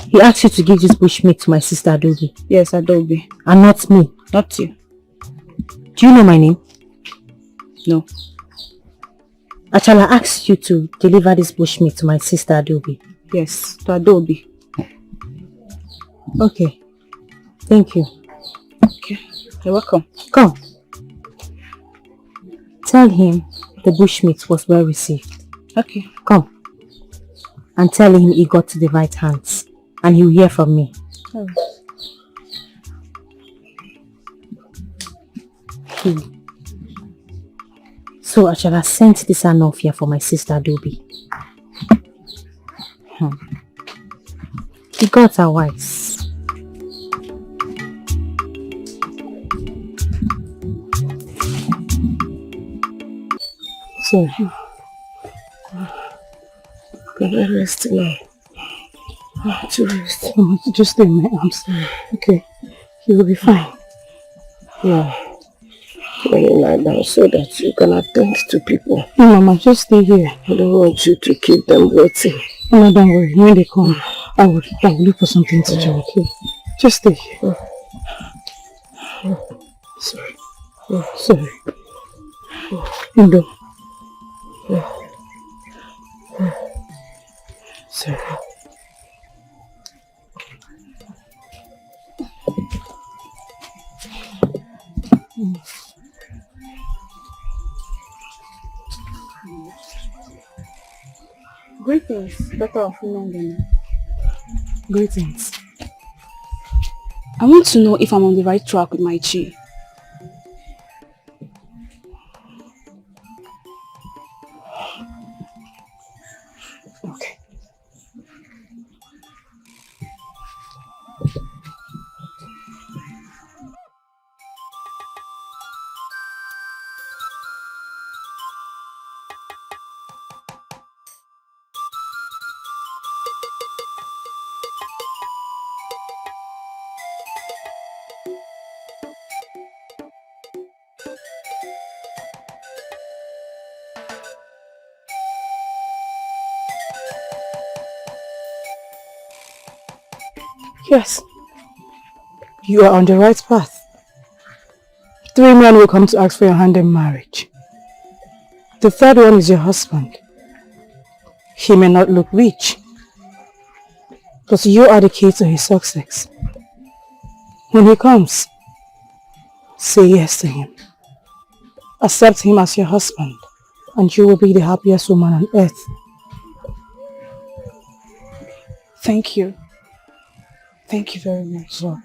He asked you to give this bushmeat to my sister Adobe. Yes, Adobe. And not me. Not you. Do you know my name? No. Achala asked you to deliver this bushmeat to my sister Adobe. Yes, to Adobe. Okay. Thank you. Okay. You're welcome. Come. Tell him the bushmeat was well received. Okay. Come. And tell him he got to the right hands. And he'll hear from me. Oh. So I shall have sent this Anofia for my sister Adobe. The gods are wise. So, can I rest now? To rest. Just stay in my arms. Okay, you will be fine. Yeah. When you lie down so that you can attend to people. No, Mama, just stay here. I don't want you to keep them waiting. No, don't worry. When they come, I will look for something to do, okay? Just stay here. Sorry. Sorry. Indo. Sorry. Greetings, Dr. Ofunongene. Greetings. I want to know if I'm on the right track with my chi. Okay. Yes, you are on the right path. 3 men will come to ask for your hand in marriage. The 3rd one is your husband. He may not look rich, but you are the key to his success. When he comes, say yes to him. Accept him as your husband, and you will be the happiest woman on earth. Thank you. Thank you very much. Yeah.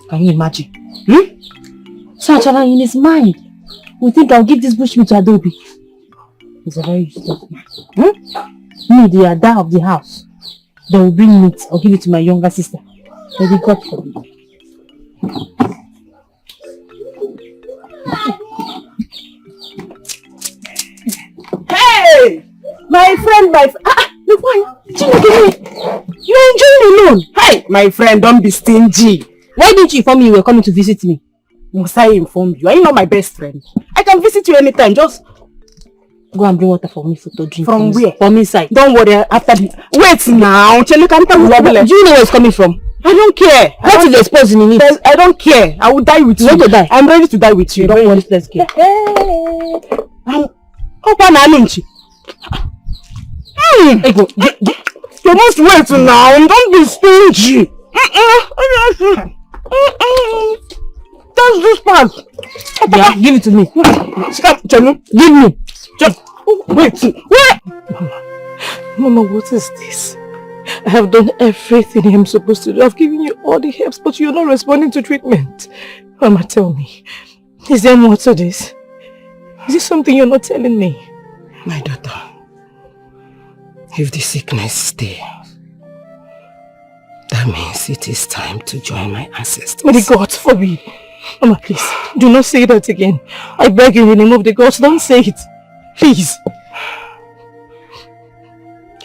Can you imagine? So Achala in his mind we think I'll give this bushmeat to Adobe. He's a very useless man. Me, the Ada of the house. They will bring meat. I'll give it to my younger sister. Maybe God forbid. Hey! My friend, look why? You're enjoying alone. Hey! My friend, don't be stingy. Why didn't you inform me you were coming to visit me? Must I inform you? Are you not my best friend? I can visit you anytime. Just go and bring water for me to drink. From where? From inside. Don't worry. After the wait now. Do you know where it's coming from? I don't care. What is exposing in it? I don't care. I will die with you. You want to die? I'm ready to die with you. Don't worry. Let's go. You must wait now. Don't be stingy. That's this part. Yeah, give it to me. Stop, Chenu. Give me. Just wait. Mama, what is this? I have done everything I'm supposed to do. I've given you all the helps, but you're not responding to treatment. Mama, tell me. Is there more to this? Is this something you're not telling me? My daughter, If the sickness stays, that means it is time to join my ancestors. May the gods forbid. Mama, please, do not say that again. I beg you in the name of the gods, don't say it. Please.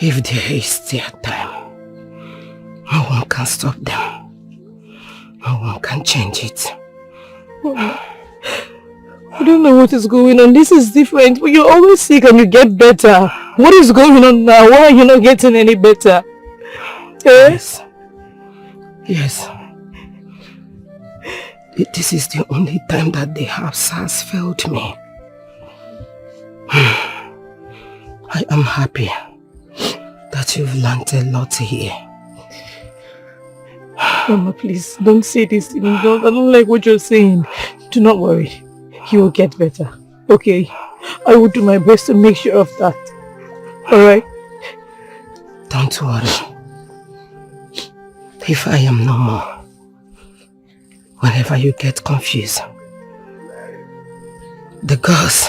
If there is their time, no one can stop them. No one can change it. Mama, I don't know what is going on. This is different. But you're always sick and you get better. What is going on now? Why are you not getting any better? Yes. Yes. This is the only time that the house has failed me. I am happy that you've learned a lot here. Mama, please, don't say this to me. I don't like what you're saying. Do not worry. You will get better. Okay? I will do my best to make sure of that. Alright? Don't worry. If I am no more, whenever you get confused, the girls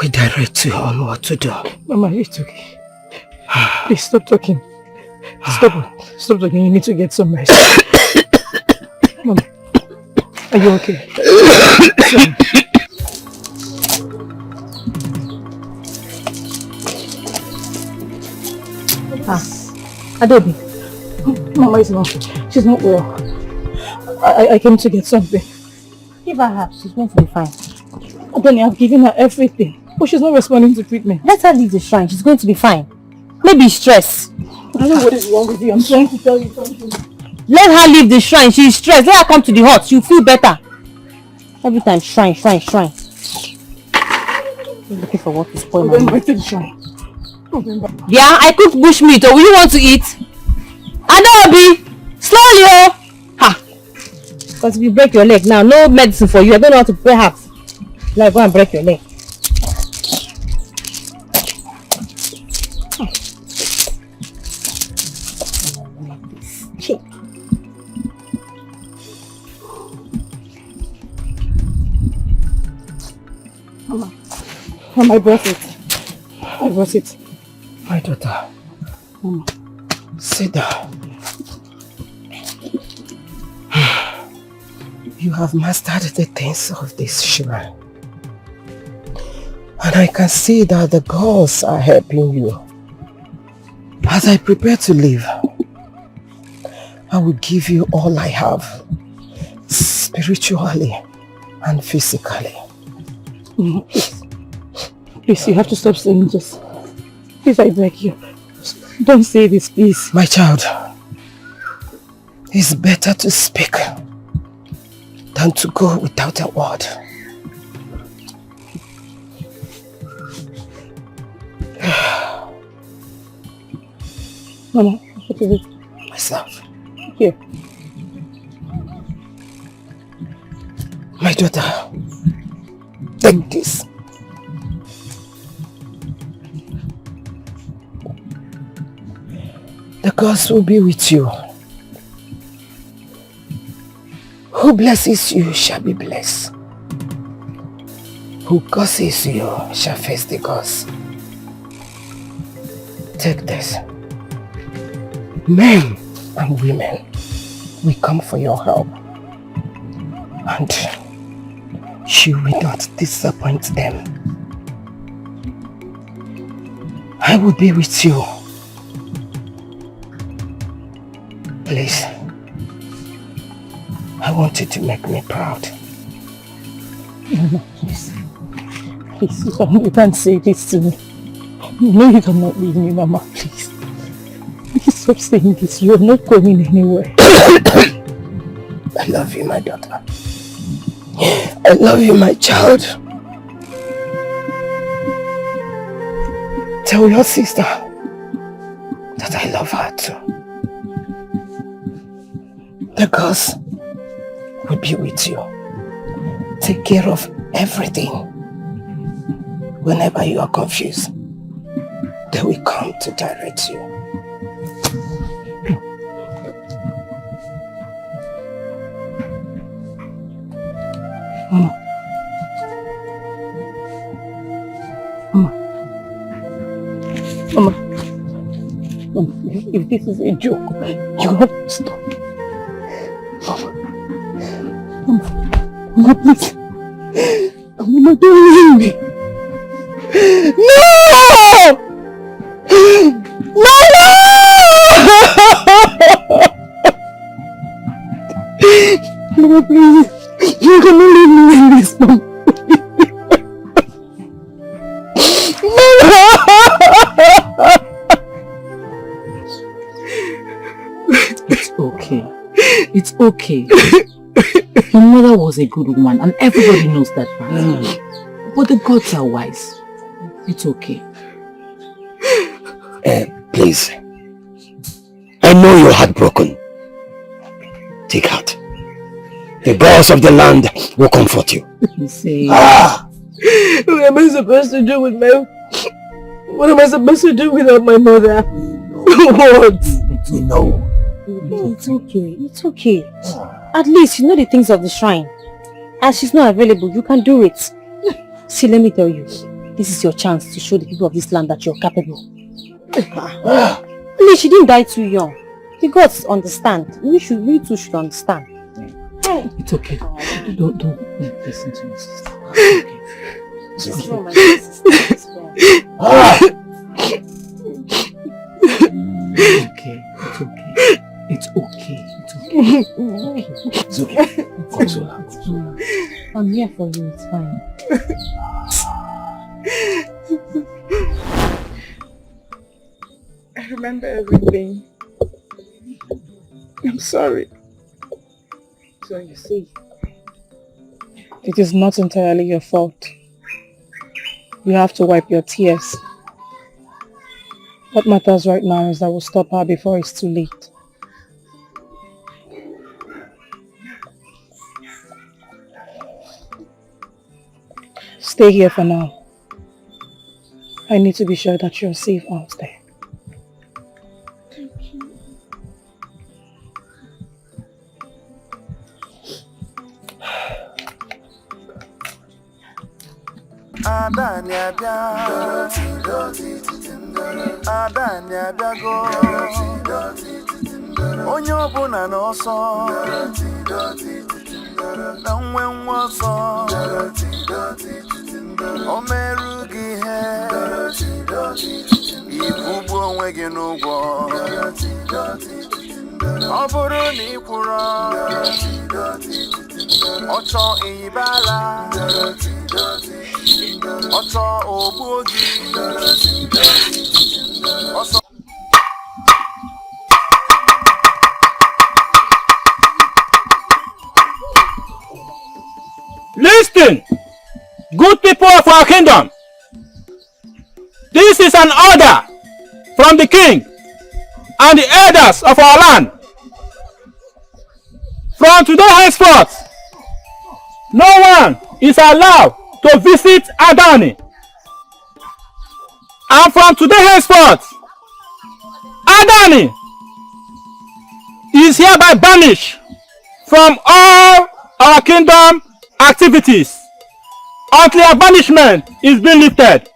will direct you on what to do. Mama, it's okay. Please stop talking. Stop talking. You need to get some rest. Mama, are you okay? Adobe. Mama is not. She's not well. I came to get something. Give her herbs. She's going to be fine. Then I've given her everything. But she's not responding to treatment. Let her leave the shrine. She's going to be fine. Maybe stress. I don't know what is wrong with you. I'm trying to tell you something. Let her leave the shrine. She's stressed. Let her come to the hut. She'll feel better. Every time, shrine. You're looking for what to spoil my back to the shrine. Yeah, I cooked bushmeat. Or will you want to eat? Adobe! Slowly, oh! Ha! Because if you break your leg now, no medicine for you. I don't know how to prepare herbs. Like, go and break your leg. Mama, I brought it. My daughter, Mama, sit down. You have mastered the things of this shrine. And I can see that the gods are helping you. As I prepare to leave, I will give you all I have, spiritually and physically. Please, you have to stop saying this. Please, I beg you. Don't say this, please. My child, it's better to speak than to go without a word. Mama, what is it? Myself. Here. My daughter, take this. The gods will be with you. Who blesses you shall be blessed. Who curses you shall face the gods. Take this. Men and women, we come for your help. And you will not disappoint them. I will be with you. Please, I want you to make me proud. Mama, please. Please, you can't say this to me. You know you cannot leave me, Mama, please. Please stop saying this. You are not going anywhere. I love you, my daughter. I love you, my child. Tell your sister that I love her too. The gods will be with you. Take care of everything. Whenever you are confused, they will come to direct you. Mama. Mama. Mama. if this is a joke, you have to stop. Mama, please. Mama, don't leave me. No! Mama! Mama, please. You're gonna leave me in this, Mama. It's okay. It's okay. Your mother was a good woman and everybody knows that, right? But the gods are wise. It's okay. Please. I know you're heartbroken. Take heart. The gods of the land will comfort you. You say... What am I supposed to do with What am I supposed to do without my mother? What? No. It's okay. It's okay. At least you know the things of the shrine. As she's not available, you can do it. See, let me tell you. This is your chance to show the people of this land that you're capable. At least she didn't die too young. The gods understand. We too should understand. It's okay. Don't listen to your sister. It's okay. It's okay. It's okay. I'm here for you, it's fine. I remember everything. I'm sorry. So you see, it is not entirely your fault. You have to wipe your tears. What matters right now is that we'll stop her before it's too late. Stay here for now. I need to be sure that you're safe out there. Adanya biago onye ọbụla n'ọsọ na nwe ọsọ o merụ gị ihe ibugbu onwe gị n'ụgwọ ọ bụrụ na ị kwụrụ ọchọ ịbala ọchọ ogbu gị ọsọ. Listen, good people of our kingdom. This is an order from the king and the elders of our land. From today henceforth, no one is allowed to visit Adani. And from today henceforth, Adani is hereby banished from all our kingdom activities until her banishment is being lifted.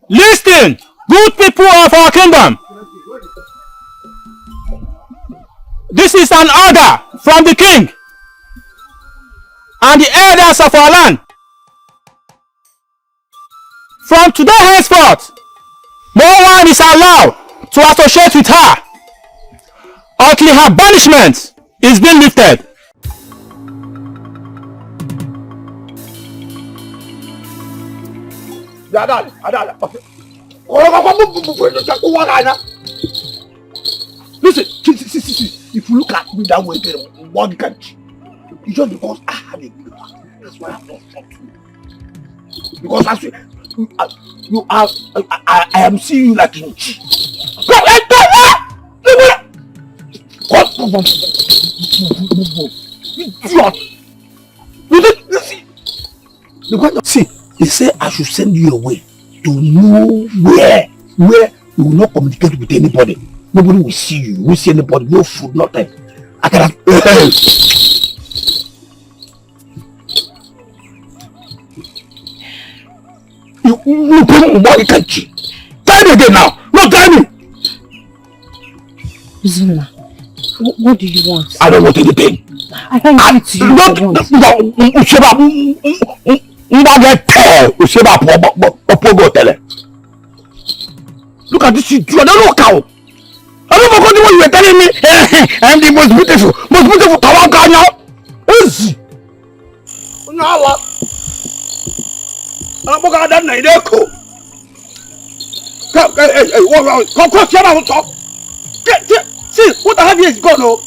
Listen, good people of our kingdom. This is an order from the king and the elders of our land. From today henceforth, no one is allowed to associate with her until her banishment is being lifted. Listen, see. If you look at me that way, one country. It's just because I have a good heart. That's why I'm not talking to you. Because I am seeing you like in cheat. Idiot! You see? See, he said I should send you away to know where you will not communicate with anybody. Nobody will see you. You will see anybody. No food, nothing. I cannot. You can't cheat. Tell me again now. No, tell me. Zuna, what do you want? I don't want anything. I can't give it to you. Look at this. You don't look out. I don't know what you were telling me. I'm the most beautiful Tawanka now. Uzi. Unawa. I'm going to Etiko. Come, shut up, talk. See, what I have here is gone, oh.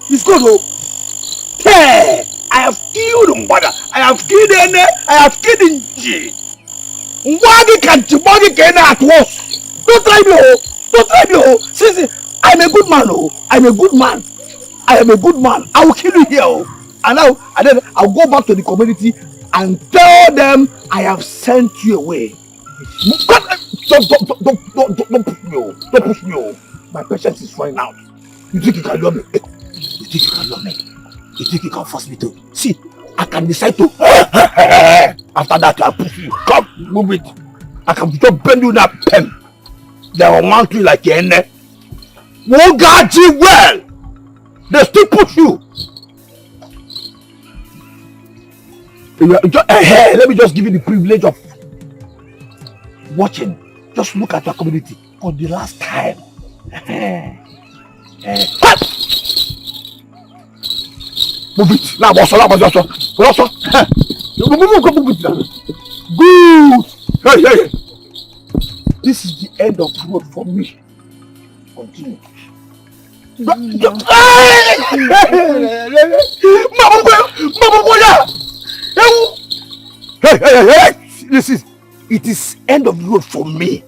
It's gone, oh. Hey, I have killed Umbada. I have killed Ene. I have killed Nji. Wadi can at once. Don't try me, oh. Don't try me, oh. See, I'm a good man, oh. I'm a good man. I am a good man. I will kill you here, oh. And then I'll go back to the community and tell them I have sent you away. Don't push me, oh. Don't push me, oh. My patience is running out. You think you can love me? You think you can love me? You think you can force me to? See, I can decide to. After that, I'll push you. Come, move it. I can just bend you that pen. They will mount you like a net. Won't guard you well. They still push you. Let me just give you the privilege of watching. Just look at your community for the last time. Move it. Now, boss. Move it. Good. Hey. This is the end of the road for me. Continue. Hey. Listen. It is end of the road for me.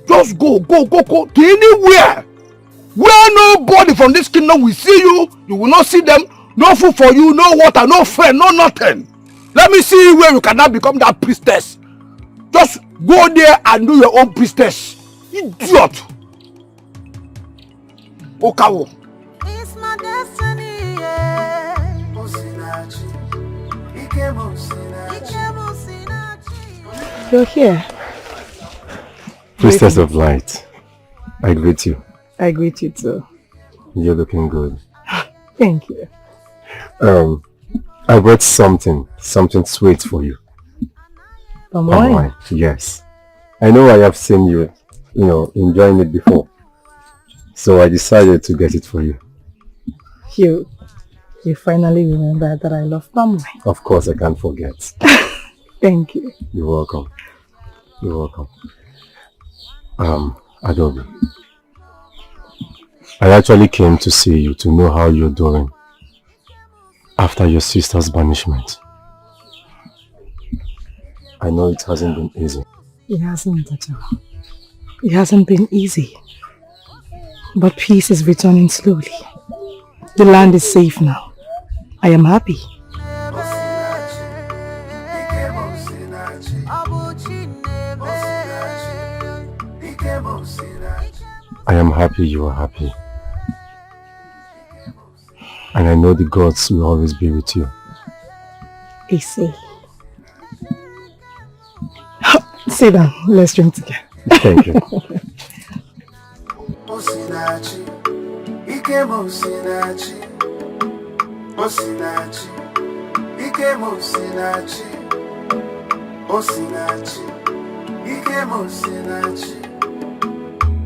Just go to anywhere where nobody from this kingdom will see you. You will not see them. No food for you, no water, no friend, no nothing. Let me see where you cannot become that priestess. Just go there and do your own priestess. Idiot. Okawo. It's my destiny, yeah. You're here. Priestess of Light, I greet you. I greet you too. You're looking good. Thank you. I brought something sweet for you. Palm wine? Yes. I know I have seen you, enjoying it before. So I decided to get it for you. You finally remember that I love palm wine. Of course, I can't forget. Thank you. You're welcome. Adobe, I actually came to see you to know how you're doing after your sister's banishment. I know it hasn't been easy. It hasn't, Tachawa. It hasn't been easy. But peace is returning slowly. The land is safe now. I am happy. I am happy you are happy. And I know the gods will always be with you. I see. Sit down. Let's drink together. Thank you.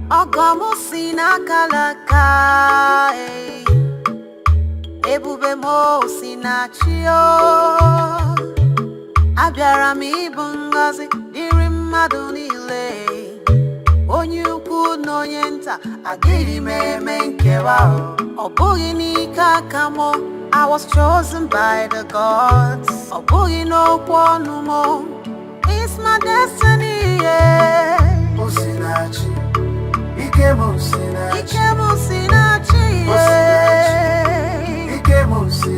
Ogamosina kalaka, ebube mo sinachio. Abiara mi bungazi diri mmadụ niile. Onye ukwu na onye nta adịghị m eme nkewa. Ọ bụghị n'ike aka m, I was chosen by the gods. Ọ bụghị n'okwu ọnụ m, it's my destiny, yeah. Osinachi, Ike Mosinachi,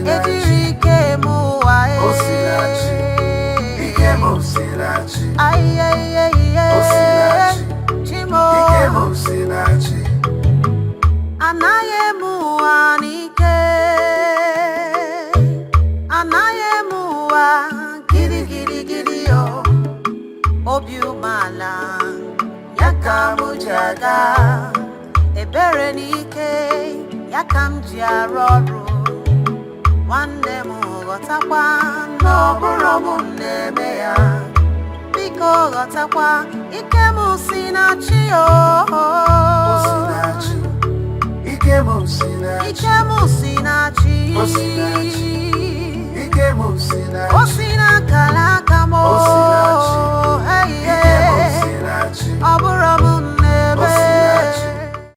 Ejiri ike mụ wae. Osinachi, Ike Mosinachi. Ay, ay, ay, ay. Chimo. Ike mo sinachi. Anaye muwa nike. Anaye muwa gidi gidi gidi yo. Obi umala yakamu jaga. Ebere nike yakam jiaroru. Wande mu gotakwa n'oburo mu neme ya. Biko gotakwa ike mu sinachi yo. Sinachi. Ike mo sinachi. Ike mu sinachi.